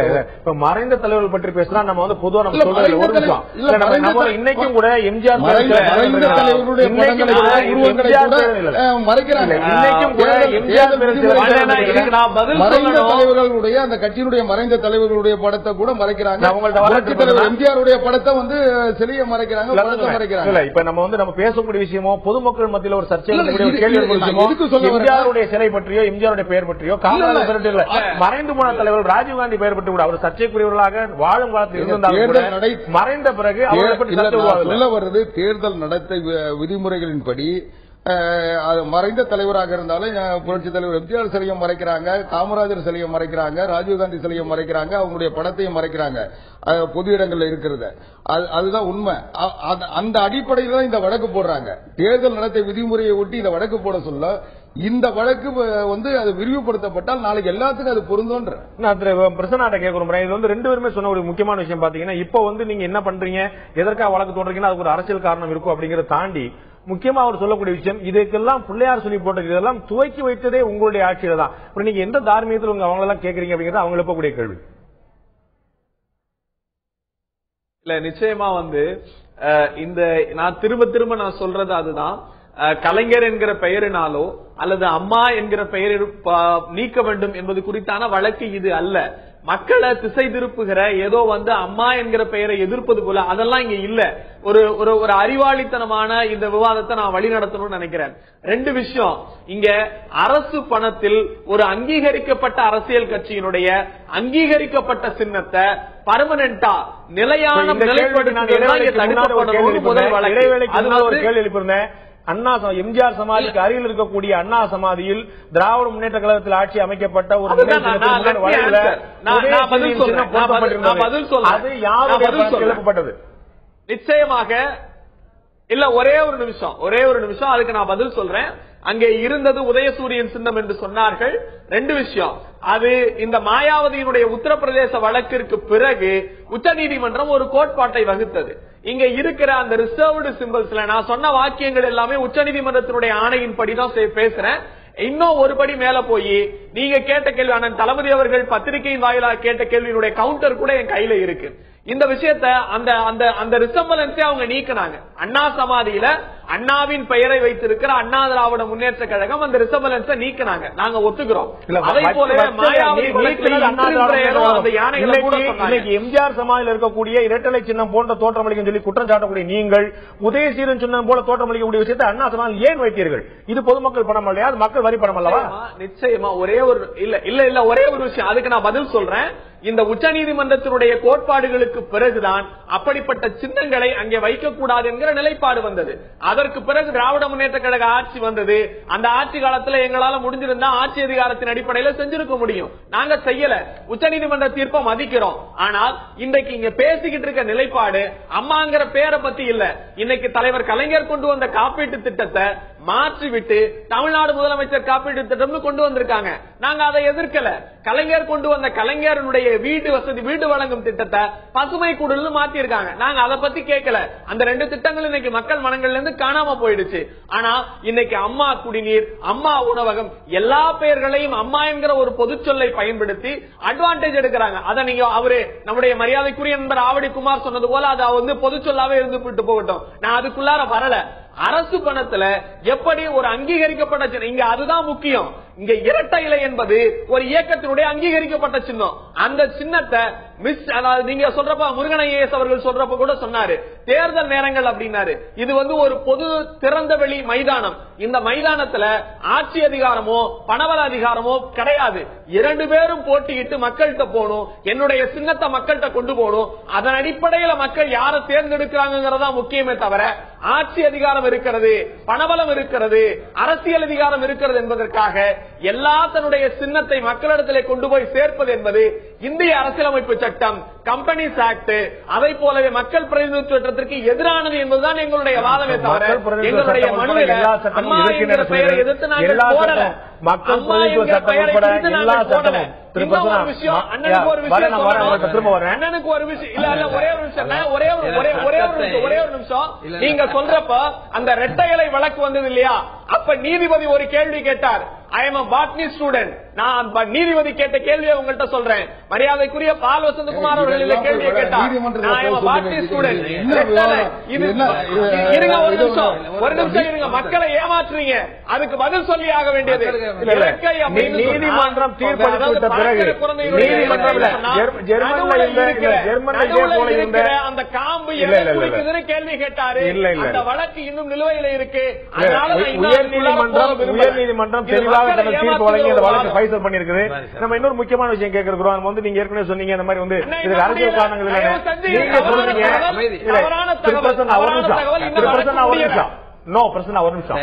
மறைந்த தலைவர்கள் பற்றி பேசினா நம்ம பொதுவா நம்ம இன்னைக்கும் கூட எம்ஜிஆர் மறைந்த தலைவர்களுடைய உருவங்களை கூட மறைக்கிறாங்க. இன்னைக்கும் கூட மறைந்த தலைவர்களுடைய அந்த கட்சியினுடைய மறைந்த தலைவர்களுடைய படத்தை கூட மறைக்கிறாங்க. தலைவர் எம்ஜிஆருடைய படத்தை சிலையை மறைக்கிறாங்க, படத்தை மறைக்கிறாங்க. இப்ப நம்ம பேசக்கூடிய விஷயமோ பொதுமக்கள் மத்தியில் ஒரு சர்ச்சை எம்ஜிஆருடைய சிலை பற்றியோ எம்ஜிஆருடைய பெயர் பற்றியோ காங்கிரஸ் மறைந்து போன தலைவர் ராஜீவ்காந்தி பெயர் பற்றி கூட அவர் சர்ச்சைக்குரியவர்களாக வாழும் காலத்தில் இருந்தாலும் மறைந்த பிறகு அவரை பற்றி சொல்ல வருது. தேர்தல் நடத்தை விதிமுறைகளின்படி மறைந்த தலைவராக இருந்தாலும் புரட்சித் தலைவர் எம்ஜிஆர் சிலையை மறைக்கிறாங்க, காமராஜர் சிலையை மறைக்கிறாங்க, ராஜீவ்காந்தி சிலையை மறைக்கிறாங்க, அவங்களுடைய படத்தையும் மறைக்கிறாங்க பொது இடங்கள்ல இருக்கிறத. அதுதான் உண்மை. அந்த அடிப்படையில் தான் இந்த வழக்கு போடுறாங்க. தேர்தல் நடத்தை விதிமுறையை ஒட்டி இந்த வழக்கு போட சொல்ல இந்த வழக்கு அது விரிவுபடுத்தப்பட்டால் நாளைக்கு எல்லாத்துக்கும் அது பொருந்தோன்ற பிரசனாட்ட கேட்கிறோம். இது ரெண்டு பேருமே சொன்ன ஒரு முக்கியமான விஷயம் பாத்தீங்கன்னா, இப்ப நீங்க என்ன பண்றீங்க, எதற்காக வழக்கு தோன்றீங்கன்னா அதுக்கு ஒரு அரசியல் காரணம் இருக்கும் அப்படிங்கறத தாண்டி முக்கியமா அவர் சொல்லக்கூடிய விஷயம், இதுக்கெல்லாம் பிள்ளையார் சொல்லி போட்டது இதெல்லாம் துவக்கி வைத்ததே உங்களுடைய ஆட்சியில தான். நீங்க எந்த தார்மீகத்தில் அவங்க எல்லாம் கேட்கறீங்க அப்படிங்கறது அவங்க எழுப்பக்கூடிய கேள்வி. இல்ல நிச்சயமா இந்த நான் திரும்ப நான் சொல்றது அதுதான். கலைஞர் என்கிற பெயரினாலோ அல்லது அம்மா என்கிற பெயர் நீக்க வேண்டும் என்பது குறித்தான வழக்கு இது அல்ல. மக்களை திசை திருப்புகிற ஏதோ அம்மா என்கிற பெயரை எதிர்ப்பது போல அதெல்லாம் இங்க இல்ல. ஒரு அறிவாளித்தனமான இந்த விவாதத்தை நான் வழி நடத்தணும்னு நினைக்கிறேன். ரெண்டு விஷயம், இங்க அரசு பணத்தில் ஒரு அங்கீகரிக்கப்பட்ட அரசியல் கட்சியினுடைய அங்கீகரிக்கப்பட்ட சின்னத்தை பர்மனண்டா நிலையான நிலைப்படுத்த அண்ணா எம்ஜிஆர் சமாதிக்கு அருகில் இருக்கக்கூடிய அண்ணா சமாதியில் திராவிட முன்னேற்ற கழகத்தில் ஆட்சி அமைக்கப்பட்ட ஒரு எழுப்பப்பட்டது. நிச்சயமாக இல்ல. ஒரே ஒரு நிமிஷம் அதுக்கு நான் பதில் சொல்றேன். அங்கே இருந்தது உதயசூரியன் சின்னம் என்று சொன்னார்கள். ரெண்டு விஷயம், அது இந்த மாயாவதியினுடைய உத்தரப்பிரதேச வழக்கிற்கு பிறகு உச்சநீதிமன்றம் ஒரு கோட்பாட்டை வகுத்தது. இங்க இருக்கிற அந்த ரிசர்வ்டு சிம்பிள்ஸ்ல நான் சொன்ன வாக்கியங்கள் எல்லாமே உச்சநீதிமன்றத்தினுடைய ஆணையின்படிதான் பேசுறேன். இன்னும் ஒருபடி மேல போய் நீங்க கேட்ட கேள்வி, அண்ணன் தளபதி அவர்கள் பத்திரிகையின் வாயிலாக கேட்ட கேள்வியினுடைய கவுண்டர் கூட என் கையில இருக்கு. இந்த விஷயத்தை அந்த ரிசம்பலன்ஸே அவங்க நீக்கினாங்க. அண்ணா சமாதியில அண்ணாவின் பெயரை வைத்திருக்கிற அண்ணா திராவிட முன்னேற்ற கழகம் அந்த ரிசம்பலன்ஸை நீக்கினாங்க. நாங்க ஒத்துக்கிறோம். அதே போல மாயாவதி எம்ஜிஆர் சமாதியில் இருக்கக்கூடிய இரட்டலை சின்னம் போன்ற தோற்றமளிக்கும் சொல்லி குற்றம் சாட்டக்கூடிய நீங்கள் உதயசீரன் சின்னம் போல தோற்றமளிக்கக்கூடிய விஷயத்தை அண்ணா சமாதியில் ஏன் வைத்தீர்கள்? இது பொதுமக்கள் பணம் இல்லையா? அது மக்கள் வரி பணம் அல்லவா? நிச்சயமா. ஒரே ஒரு ஒரே ஒரு விஷயம், அதுக்கு நான் பதில் சொல்றேன். இந்த உச்சநீதிமன்றத்தினுடைய கோட்பாடுகளுக்கு பிறகுதான் அப்படிப்பட்ட சின்னங்களை அங்கே வைக்கக்கூடாது என்கிற நிலைப்பாடு வந்தது. அதற்கு பிறகு திராவிட முன்னேற்ற கழக ஆட்சி வந்தது. அந்த ஆட்சி காலத்துல எங்களால முடிஞ்சிருந்தா ஆட்சி அதிகாரத்தின் அடிப்படையில் செஞ்சிருக்க முடியும். நாங்க செய்யல. உச்சநீதிமன்ற தீர்ப்பை மதிக்கிறோம். ஆனால் இன்றைக்கு இங்க பேசிக்கிட்டு இருக்க நிலைப்பாடு அம்மாங்கிற பேரை பத்தி இல்ல. இன்னைக்கு தலைவர் கலைஞர் கொண்டு வந்த காப்பீட்டு திட்டத்தை மாற்றிவிட்டு தமிழ்நாடு முதலமைச்சர் காப்பீட்டு திட்டம் கொண்டு வந்திருக்காங்க. நாங்க அதை எதிர்க்கல. கலைஞர் கொண்டு வந்த கலைஞருடைய வீட்டு வசதி வீடு வழங்கும் திட்டத்தை பசுமை குடில் மாத்தி இருக்காங்க. நாங்க அதை பத்தி கேட்கல. அந்த ரெண்டு திட்டங்கள் இன்னைக்கு மக்கள் மனங்கள்ல இருந்து காணாம போயிடுச்சு. ஆனா இன்னைக்கு அம்மா குடிநீர், அம்மா உணவகம், எல்லா பெயர்களையும் அம்மா என்கிற ஒரு பொது சொல்லை பயன்படுத்தி அட்வான்டேஜ் எடுக்கிறாங்க. அதை நீங்க அவரு நம்முடைய மரியாதைக்குரிய நண்பர் ஆவடி குமார் சொன்னது போல அதை பொது சொல்லாவே இருந்து போகட்டும். நான் அதுக்குள்ளார வரல. அரசு பணத்துல எப்படி ஒரு அங்கீகரிக்கப்பட்ட இங்க அதுதான் முக்கியம். இங்க இரட்டை இலை என்பது ஒரு இயக்கத்தினுடைய அங்கீகரிக்கப்பட்ட சின்னம். அந்த சின்னத்தை அதாவது நீங்க சொல்றப்ப முருகன் ஐஏஎஸ் அவர்கள் சொல்றப்ப கூட சொன்னாரு, தேர்தல் நேரங்கள் அப்படின்னாரு. இது ஒரு பொது திறந்த வெளி மைதானம். இந்த மைதானத்துல ஆட்சி அதிகாரமோ பணபல அதிகாரமோ கிடையாது. இரண்டு பேரும் போட்டியிட்டு மக்கள்கிட்ட போகணும், என்னுடைய சின்னத்தை மக்கள்கிட்ட கொண்டு போகணும். அதன் அடிப்படையில் மக்கள் யாரை தேர்ந்தெடுக்கிறாங்கிறதா முக்கியமே தவிர ஆட்சி அதிகாரம் இருக்கிறது, பணபலம் இருக்கிறது, அரசியல் அதிகாரம் இருக்கிறது என்பதற்காக எல்லா தன்னுடைய சின்னத்தை மக்களிடத்திலே கொண்டு போய் சேர்ப்பது என்பது இந்திய அரசியலமைப்பு சட்டம், கம்பெனிஸ் ஆக்ட், அதை போலவே மக்கள் பிரதிநிதித்துவ சட்டத்திற்கு எதிரானது என்பதுதான் எங்களுடைய வாதமே தவிர எங்களுடைய மனுவில் அம்மா என்கிற பெயரை எதிர்த்து நாங்கள் போடல. அம்மா என்கிற பெயரை எதிர்த்து நாங்கள் போடல. அண்ணனுக்கு ஒரு விஷயம் இல்ல ஒரே ஒரு நிமிஷம் நீங்க சொல்றப்ப அந்த ரெட்டை இலை வழக்கு வந்தது இல்லையா, அப்ப நீதிபதி ஒரு கேள்வி கேட்டார். I am botany student. நான் நீதிபதி கேட்ட கேள்வியை உங்கள்கிட்ட சொல்றேன். மரியாதைக்குரிய பால் வசந்தகுமார் அவர்கள் இந்த கேள்வியை கேட்டார். நான் ஐ எம் பாட்னி ஸ்டூடெண்ட். இருங்க ஒரு நிமிஷம் இருங்க, மக்களை ஏமாற்றுறீங்க. அதுக்கு பதில் சொல்லி ஆக வேண்டியது. நீதிமன்றம் தீர்ப்பளித்த பிறகு அந்த காம்பு கேள்வி கேட்டாரு. அந்த வழக்கு இன்னும் நிலுவையில் இருக்கு. உயர்நீதிமன்றம் தெளிவாக தீர்ப்பு வழங்கி அந்த வழக்கு ஃபைசல் பண்ணிருக்குது. நம்ம இன்னொரு முக்கியமான விஷயம் கேட்கிறோம். நீங்க ஏற்கனவே சொன்னீங்க இந்த மாதிரி இதுக்கு அரசியல் காரணங்கள் நீங்க சொல்றீங்க. நோ பிரச்சனை ஒரு நிமிஷம்.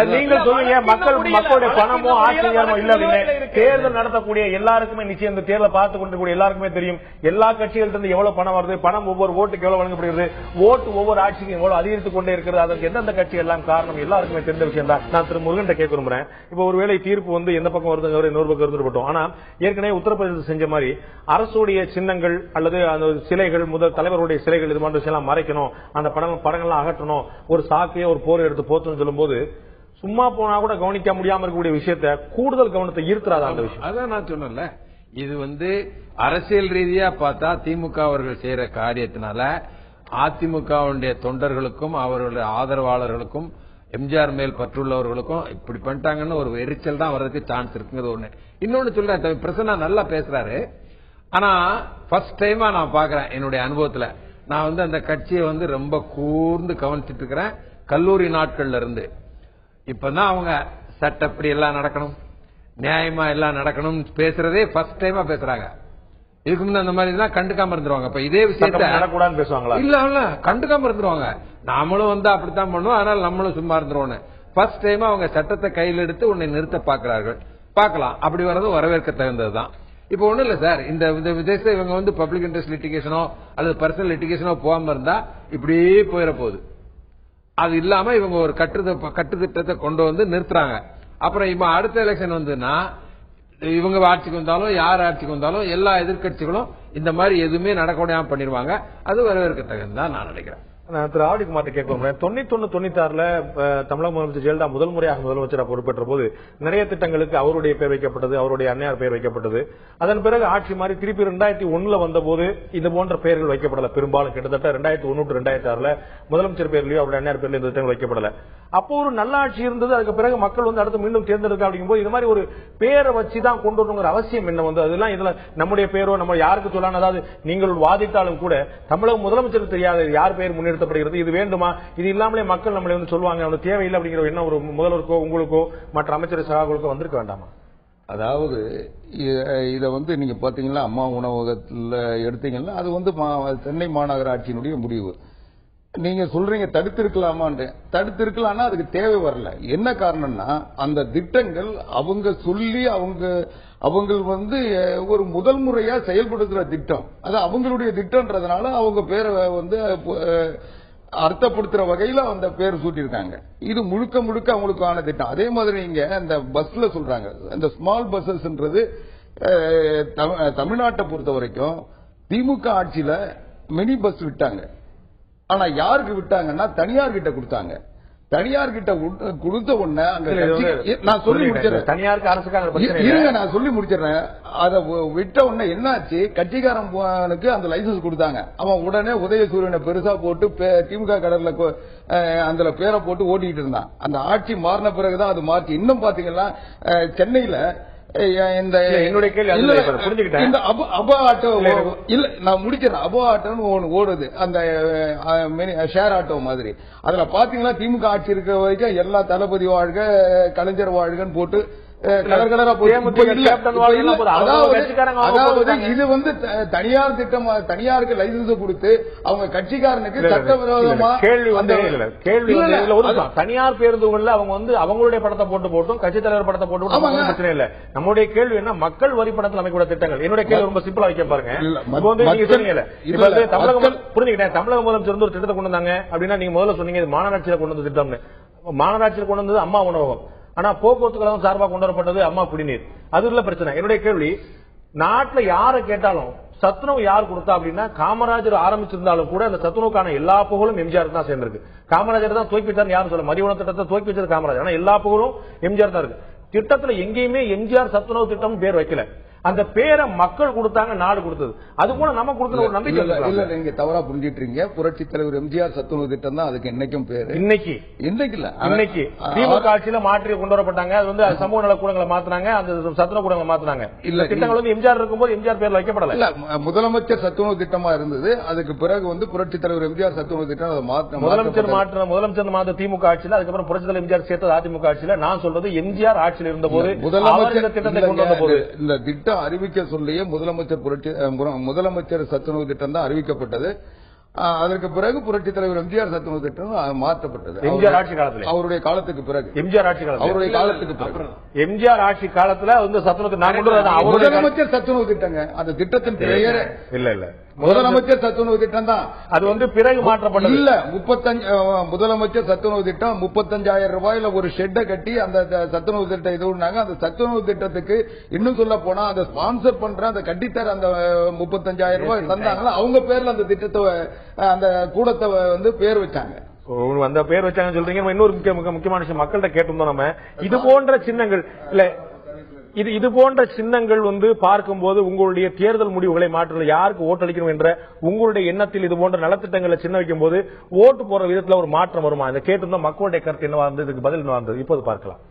நீங்கள் சொல்லுங்க மக்களுடைய பணமோ ஆட்சியமோ இல்ல அப்படின்னு தேர்தல் நடத்தக்கூடிய எல்லாருக்குமே நிச்சயம் இந்த தேர்தலை பார்த்து கொண்டிருக்கூடிய எல்லாருக்குமே தெரியும். எல்லா கட்சிகளிலிருந்து இருந்து எவ்வளவு பணம் வருது, பணம் ஒவ்வொரு ஓட்டுக்கு எவ்வளவு வழங்கப்படுகிறது, ஓட்டு ஒவ்வொரு ஆட்சிக்கும் எவ்வளவு அதிகரித்துக் கொண்டே இருக்கிறது, அதற்கு எந்தெந்த கட்சி எல்லாம் காரணம் எல்லாருக்குமே தெரிந்த விஷயம் தான். நான் திரு முருகன் கேட்க விரும்புறேன். இப்ப ஒருவேளை தீர்ப்பு எந்த பக்கம் வருது, இன்னொரு பக்கம் இருந்துட்டோம். ஆனா ஏற்கனவே உத்தரப்பிரதேசம் செஞ்ச மாதிரி அரசுடைய சின்னங்கள் அல்லது அந்த சிலைகள், முதல் தலைவருடைய சிலைகள், இது மாதிரி விஷயம் மறைக்கணும், அந்த படங்கள்லாம் அகற்றணும், ஒரு சாக்கையோ ஒரு போர் எடுத்து போத்துன்னு சொல்லும் போது சும்மா போனா கூட கவனிக்க முடியாம இருக்கக்கூடிய விஷயத்தை கூடுதல் கவனத்தை ஈர்க்கிறாத அந்த விஷயம். அதான் நான் சொன்னேன்ல, இது அரசியல் ரீதியா பார்த்தா திமுக அவர்கள் செய்யற காரியத்தினால அதிமுகவுடைய தொண்டர்களுக்கும் அவர்களுடைய ஆதரவாளர்களுக்கும் எம்ஜிஆர் மேல் பற்றுள்ளவர்களுக்கும் இப்படி பண்ணிட்டாங்கன்னு ஒரு எரிச்சல் தான் வர்றதுக்கு சான்ஸ் இருக்குங்கிறது ஒண்ணு. இன்னொன்னு சொல்றேன், பிரசன்னா நல்லா பேசுறாரு. ஆனா ஃபர்ஸ்ட் டைமா நான் பாக்குறேன் என்னுடைய அனுபவத்துல. நான் அந்த கட்சியை ரொம்ப கூர்ந்து கவனிச்சிட்டு இருக்கிறேன் கல்லூரி நாட்கள்ல இருந்து. இப்பதான் அவங்க சட்டப்படி எல்லாம் நடக்கணும், நியாயமா எல்லாம் நடக்கணும் பேசுறதே ஃபர்ஸ்ட் டைமா பேசுறாங்க. இதுக்கு முன்னாடி அந்த மாதிரி எல்லாம் கண்டுக்காம இருந்துருவாங்க. இப்ப இதே விஷயத்த பேசுவாங்களா? இல்ல கண்டுக்காம இருந்துருவாங்க. நாமளும் அப்படித்தான் பண்ணுவோம், அதனால நம்மளும் சும்மா இருந்துருவோம். ஃபர்ஸ்ட் டைமா அவங்க சட்டத்தை கையில் எடுத்து உன்னை நிறுத்த பாக்குறார்கள். பார்க்கலாம், அப்படி வர்றது வரவேற்க தகுந்ததுதான். இப்ப ஒண்ணும் இல்ல சார், இந்த விதத்தை இவங்க பப்ளிக் இன்ட்ரெஸ்ட் லிட்டிகேஷனோ அல்லது பர்சனல் லிட்டிகேஷனோ போகாம இருந்தா இப்படியே போயிட போகுது. அது இல்லாம இவங்க ஒரு கட்டுத்திட்டத்தை கொண்டு நிறுத்துறாங்க. அப்புறம் இப்ப அடுத்த எலெக்ஷன் இவங்க ஆட்சிக்கு வந்தாலும் யார் ஆட்சிக்கு வந்தாலும் எல்லா எதிர்கட்சிகளும் இந்த மாதிரி எதுவுமே நடக்க முடியாம பண்ணிருவாங்க. அது வரவேற்க தகுந்ததான் நான் நினைக்கிறேன். திரு ஆவடிக்குமார் கேட்க 91-96 தமிழக முதலமைச்சர் ஜெயலலிதா முதல் முறையாக முதலமைச்சராக பொறுப்பேற்ற போது நிறைய திட்டங்களுக்கு அவருடைய பெயர் வைக்கப்பட்டது, அவருடைய அன்னையார் பெயர் வைக்கப்பட்டது. அதன் பிறகு ஆட்சி மாறி திருப்பி 2001 வந்த போது இது போன்ற பெயர்கள் வைக்கப்படல. பெரும்பாலும் கிட்டத்தட்ட 2001-2006 முதலமைச்சர் பேர்லயோ அவருடைய அன்னையார் பேர்ல இந்த திட்டங்கள் வைக்கப்படல. அப்போ ஒரு நல்ல ஆட்சி இருந்தது. அதுக்கு பிறகு மக்கள் அடுத்து மீண்டும் தேர்ந்தெடுக்க அப்படிங்கும் போது இது மாதிரி ஒரு பேரை வச்சுதான் கொண்டு வரணுங்கிற அவசியம் என்ன அதெல்லாம் இதுல நம்முடைய பேரோ நம்ம யாருக்கு சொல்லலாம். அதாவது நீங்கள் வாதிட்டாலும் கூட தமிழக முதலமைச்சருக்கு தெரியாது யார் பெயர் முன்னெடுத்தப்படுகிறது, இது வேண்டுமா, இது இல்லாமலே மக்கள் நம்மளை சொல்லுவாங்க அவனுக்கு தேவையில்லை அப்படிங்கிற என்ன ஒரு முதல்வருக்கோ உங்களுக்கோ மற்ற அமைச்சர் சகாக்களுக்கோ வந்திருக்க வேண்டாமா? அதாவது இத நீங்க பாத்தீங்கன்னா அம்மா உணவகத்தில் எடுத்தீங்கன்னா அது சென்னை மாநகராட்சியினுடைய முடிவு. நீங்க சொல்றீங்க தடுத்திருக்கலாமான்னு. தடுத்திருக்கலாம்னா அதுக்கு தேவை வரல. என்ன காரணம்னா அந்த திட்டங்கள் அவங்க சொல்லி அவங்க ஒரு முதல் முறையா செயல்படுத்துற திட்டம், அது அவங்களுடைய திட்டம்ன்றதுனால அவங்க பேரை அர்த்தப்படுத்துற வகையில அந்த பேர் சூட்டிருக்காங்க. இது முழுக்க முழுக்க அவங்களுக்கான திட்டம். அதே மாதிரி நீங்க இந்த பஸ்ல சொல்றாங்க, இந்த ஸ்மால் பஸ்ஸஸ்ன்றது தமிழ்நாட்டை பொறுத்த வரைக்கும் திமுக ஆட்சியில மினி பஸ் விட்டாங்க. ஆனா யாருக்கு விட்டாங்கன்னா தனியார் கிட்ட கொடுத்தாங்க. தனியார் கிட்ட கொடுத்த உடனே நான் சொல்லி முடிச்சிடறேன். தனியாருக்கு அரசுக்காக இருங்க, நான் சொல்லி முடிச்சிடறேன். அதை விட்ட உடனே என்னாச்சு, கட்சிக்காரனுக்கு அந்த லைசன்ஸ் கொடுத்தாங்க. அவன் உடனே உதயசூரியனை பெருசா போட்டு திமுக கடல்ல அந்த பேரை போட்டு ஓட்டிட்டு இருந்தான். அந்த ஆட்சி மாறின பிறகுதான் அது மாற்றி. இன்னும் பாத்தீங்கன்னா சென்னையில இந்த என்னுடைய கேள்வி அபா ஆட்டோ இல்ல, நான் முடிக்கிறேன். அபா ஆட்டோன்னு ஒன்று ஓடுது, அந்த ஷேர் ஆட்டோ மாதிரி. அதுல பாத்தீங்கன்னா திமுக ஆட்சி இருக்கிற வரைக்கும் எல்லா தளபதி வாழ்க கலைஞர் வாழ்கன்னு போட்டு கலர் அதாவது இது வந்து தனியார் திட்டம். தனியாருக்கு லைசன்ஸ் கொடுத்து அவங்க கட்சிக்காரனுக்கு சட்டவிரோதமா கேள்வி தனியார் பேருந்துகள்ல அவங்க வந்து அவங்களுடைய படத்தை போட்டும் கட்சி தலைவர் படத்தை போட்டு பிரச்சனை இல்ல. நம்முடைய கேள்வி என்ன, மக்கள் வரி படத்தில் அமைக்கூட திட்டங்கள். என்னுடைய கேள்வி ரொம்ப சிம்பிளா வைக்க பாருங்க. புரிஞ்சுக்கிட்டேன், தமிழக முதலமைச்சர் ஒரு திட்டத்தை கொண்டு வந்தாங்க அப்படின்னா நீங்க முதல்ல சொன்னீங்க மாநகராட்சியில கொண்டு வந்த திட்டம்னு. மாநகராட்சியில் கொண்டு வந்தது அம்மா உணவகம். ஆனா போக்குவரத்து கழகம் சார்பாக கொண்டு வரப்பட்டது அம்மா குடிநீர். அது இல்ல பிரச்சனை. என்னுடைய கேள்வி, நாட்டுல யாரை கேட்டாலும் சத்துணவு யார் கொடுத்தா அப்படின்னா காமராஜர் ஆரம்பிச்சிருந்தாலும் கூட அந்த சத்துணவுக்கான எல்லா புகழும் எம்ஜிஆர் தான் சேர்ந்திருக்கு. காமராஜர் தான் துவக்கி வச்சார் யாரும் சொல்ல, மதிய உணவு திட்டத்தை துவக்கி வச்சது காமராஜர். ஆனா எல்லா புகழும் எம்ஜிஆர் தான் இருக்கு. திட்டத்துல எங்கேயுமே எம்ஜிஆர் சத்துணவு திட்டம் பேர் வைக்கல. அந்த பேரை மக்கள் கொடுத்தாங்க, நாடு கொடுத்தது. அது கூட நம்ம கொடுக்கிற ஒரு நம்பிக்கை இல்ல. நீங்க தவறா புரிஞ்சிட்டு இருக்கீங்க. புரட்சி தலைவர் எம்ஜிஆர் சத்துணவு திட்டம் தான் அதுக்கு இன்னைக்கும் பேரு. இன்னைக்கு திமுக ஆட்சியில மாற்றி கொண்டு வரப்பட்டாங்க. அது வந்து சமூக நல கூடங்களை மாத்தினாங்க, அந்த சத்துணவு கூடங்களை மாத்தினாங்க. இல்ல திட்டங்கள் வந்து எம்ஜிஆர் இருக்கும்போது எம்ஜிஆர் பேர்ல வைக்கப்படல. இல்ல, முதலமைச்சர் சத்துணவு திட்டமா இருந்தது. அதுக்கு பிறகு வந்து புரட்சி தலைவர் எம்ஜிஆர் சத்துணவு திட்டம் முதலமைச்சர் மாத்த திமுக ஆட்சியில, அதுக்கப்புறம் புரட்சி தலைவர் எம்ஜிஆர் சேர்த்தது அதிமுக ஆட்சியில. நான் சொல்றது எம்ஜிஆர் ஆட்சியில் இருந்த போது முதலமைச்சர் திட்டத்தை கொண்டு வந்த போது இந்த திட்டம் அறிவிக்க சொல்லியே முதலமைச்சர் சத்துணவு திட்டம் தான் அறிவிக்கப்பட்டது. அதற்கு பிறகு புரட்சி தலைவர் எம்ஜிஆர் சத்துணவு திட்டம் மாற்றப்பட்டது. எம்ஜிஆர் ஆட்சி காலத்தில், அவருடைய காலத்துக்கு பிறகு, எம்ஜிஆர் ஆட்சி காலத்தில், அவருடைய காலத்துக்கு பிறகு, எம்ஜிஆர் ஆட்சி காலத்துல வந்து சத்துணவு முதலமைச்சர் சத்துணவு திட்டங்க. அந்த திட்டத்தின் பெயர் இல்ல முதலமைச்சர் சத்துணவு திட்டம் தான். அது வந்து பிறகு மாற்றப்பட்டது. இல்ல, 35 முதலமைச்சர் சத்துணவு திட்டம் 35,000 ரூபாயில ஒரு ஷெட்டை கட்டி அந்த சத்துணவு திட்டம் இது பண்ணாங்க. அந்த சத்துணவு திட்டத்துக்கு இன்னும் சொல்ல போனா அந்த ஸ்பான்சர் பண்ற அந்த கட்டித்தர அந்த 35,000 ரூபாய் தந்தாங்களா, அவங்க பேர்ல அந்த திட்டத்தை அந்த கூடத்தை வந்து பேர் வச்சாங்க. அந்த பேர் வச்சாங்க சொல்றீங்க. இன்னொரு முக்கியமான விஷயம் மக்கள்கிட்ட கேட்டிருந்தோம் நம்ம, இது போன்ற சின்னங்கள் இல்ல, இது போன்ற சின்னங்கள் வந்து பார்க்கும்போது உங்களுடைய தேர்தல் முடிவுகளை மாற்ற யாருக்கு ஓட்டளிக்கணும் என்ற உங்களுடைய எண்ணத்தில் இது போன்ற நலத்திட்டங்களை சின்ன வைக்கும் போது ஓட்டு போற விதத்துல ஒரு மாற்றம் வருமா? இதை கேட்டிருந்தோம். மக்களுடைய கருத்து என்னவா இருந்தது, இதுக்கு பதில் என்னவா இருந்தது, இப்போது பார்க்கலாம்.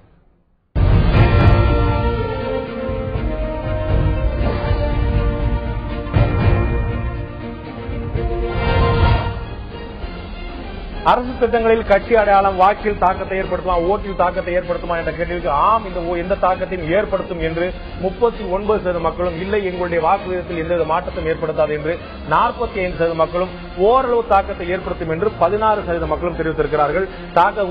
அரசு திட்டங்களில் கட்சி அடையாளம் வாக்கில் தாக்கத்தை ஏற்படுத்துமா, ஓட்டில் தாக்கத்தை ஏற்படுத்துமா என்ற கேள்விக்கு ஆம், இந்த தாக்கத்தையும் ஏற்படுத்தும் என்று 39% மக்களும், இல்லை எங்களுடைய வாக்கு விகிதத்தில் எந்தவித மாற்றத்தையும் ஏற்படுத்தாது என்று 45% மக்களும், ஓரளவு தாக்கத்தை ஏற்படுத்தும் என்று 16% மக்களும் தெரிவித்திருக்கிறார்கள்.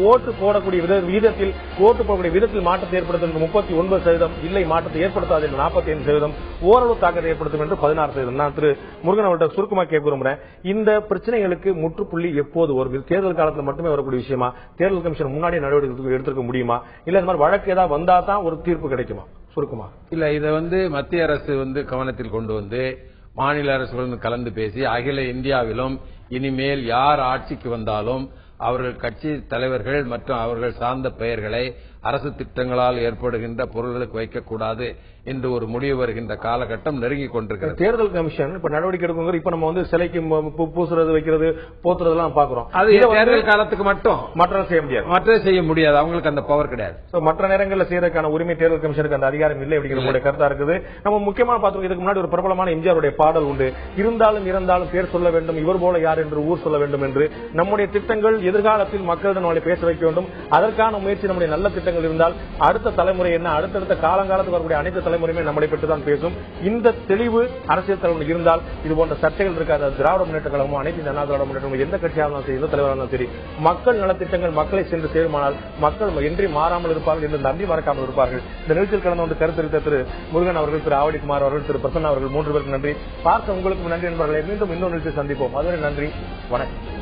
ஓட்டு போடக்கூடிய விதத்தில், ஓட்டு போடக்கூடிய விதத்தில் மாற்றத்தை ஏற்படுத்தும் என்று 39%, இல்லை மாற்றத்தை ஏற்படுத்தாது என்று 45%, ஓரளவு தாக்கத்தை ஏற்படுத்தும் என்று 16%. நான் திரு முருகன் அவர்கிட்ட சுருக்கமாக கேட்க விரும்புகிறேன், இந்த பிரச்சனைகளுக்கு முற்றுப்புள்ளி எப்போது வரும்? தேர்தல் காலத்தில் மட்டுமே வரக்கூடிய விஷயமா? தேர்தல் கமிஷன் முன்னாடி நடவடிக்கை எடுத்திருக்க முடியுமா? இல்ல இந்த மாதிரி வழக்கு ஏதாவது வந்தா தான் ஒரு தீர்ப்பு கிடைக்குமா? சுருக்கமா. இல்ல, இதை வந்து மத்திய அரசு வந்து கவனத்தில் கொண்டு வந்து மாநில அரசுகளுடன் கலந்து பேசி அகில இந்தியாவிலும் இனிமேல் யார் ஆட்சிக்கு வந்தாலும் அவர்கள் கட்சி தலைவர்கள் மற்றும் அவர்கள் சார்ந்த பெயர்களை அரசு திட்டங்களால் ஏற்படுகின்ற பொருள்களுக்கு வைக்கக்கூடாது என்று ஒரு முடிவு வருகின்ற காலகட்டம் நெருங்கிக் கொண்டிருக்கிறது. தேர்தல் கமிஷன் இப்ப நடவடிக்கை எடுக்கும். இப்ப நம்ம வந்து சிலைக்கு பூசுறது, வைக்கிறது, போத்துறதெல்லாம் பாக்குறோம். அது தேர்தல் காலத்துக்கு மட்டும் மற்ற செய்ய முடியாது. அவங்களுக்கு அந்த பவர் கிடையாது. மற்ற நேரங்களில் செய்யறதுக்கான உரிமை தேர்தல் கமிஷனுக்கு அந்த அதிகாரம் இல்லை அப்படிங்கிற கருத்தா இருக்குது. நம்ம முக்கியமான பார்த்தோம், இதுக்கு முன்னாடி ஒரு பிரபலமான எம்ஜிஆருடைய பாடல் உண்டு, இருந்தாலும் இறந்தாலும் பேர் சொல்ல வேண்டும், இவர் போல யார் என்று ஊர் சொல்ல வேண்டும் என்று. நம்முடைய திட்டங்கள் எதிர்காலத்தில் மக்களிடம் நம்மளை பேச வைக்க வேண்டும். அதற்கான முயற்சி நம்முடைய நல்ல திட்டங்கள் இருந்தால் அடுத்த தலைமுறை என்ன, அடுத்தடுத்த காலங்காலத்துக்கு வரக்கூடிய அனைத்து தலைமுறையுமே நம்மளை பற்றி தான் பேசும். இந்த தெளிவு அரசியல் தலைவர் இருந்தால் இது போன்ற சர்ச்சைகள் இருக்காது. திராவிட முன்னேற்ற கழகமும் அனைத்து அண்ணா திராவிட முன்னேற்ற எந்த கட்சியாக இருந்தாலும் சரி, எந்த தலைவராக இருந்தாலும் சரி, மக்கள் நலத்திட்டங்கள் மக்களை சென்று சேருமானால் மக்கள் என்றே மாறாமல் இருப்பார்கள் என்று நம்பி மறக்காமல் இருப்பார்கள். இந்த நிகழ்ச்சியில் கலந்து கொண்டு கருத்தரித்த திரு முருகன் அவர்கள், திரு ஆவடிக்குமார் அவர்கள், திரு பிரசன்னா அவர்கள் 3 பேருக்கு நன்றி. பார்க்க உங்களுக்கு நன்றி நண்பர்களை. மீண்டும் இன்னொரு நிகழ்ச்சியை சந்திப்போம். அதுவரை நன்றி, வணக்கம்.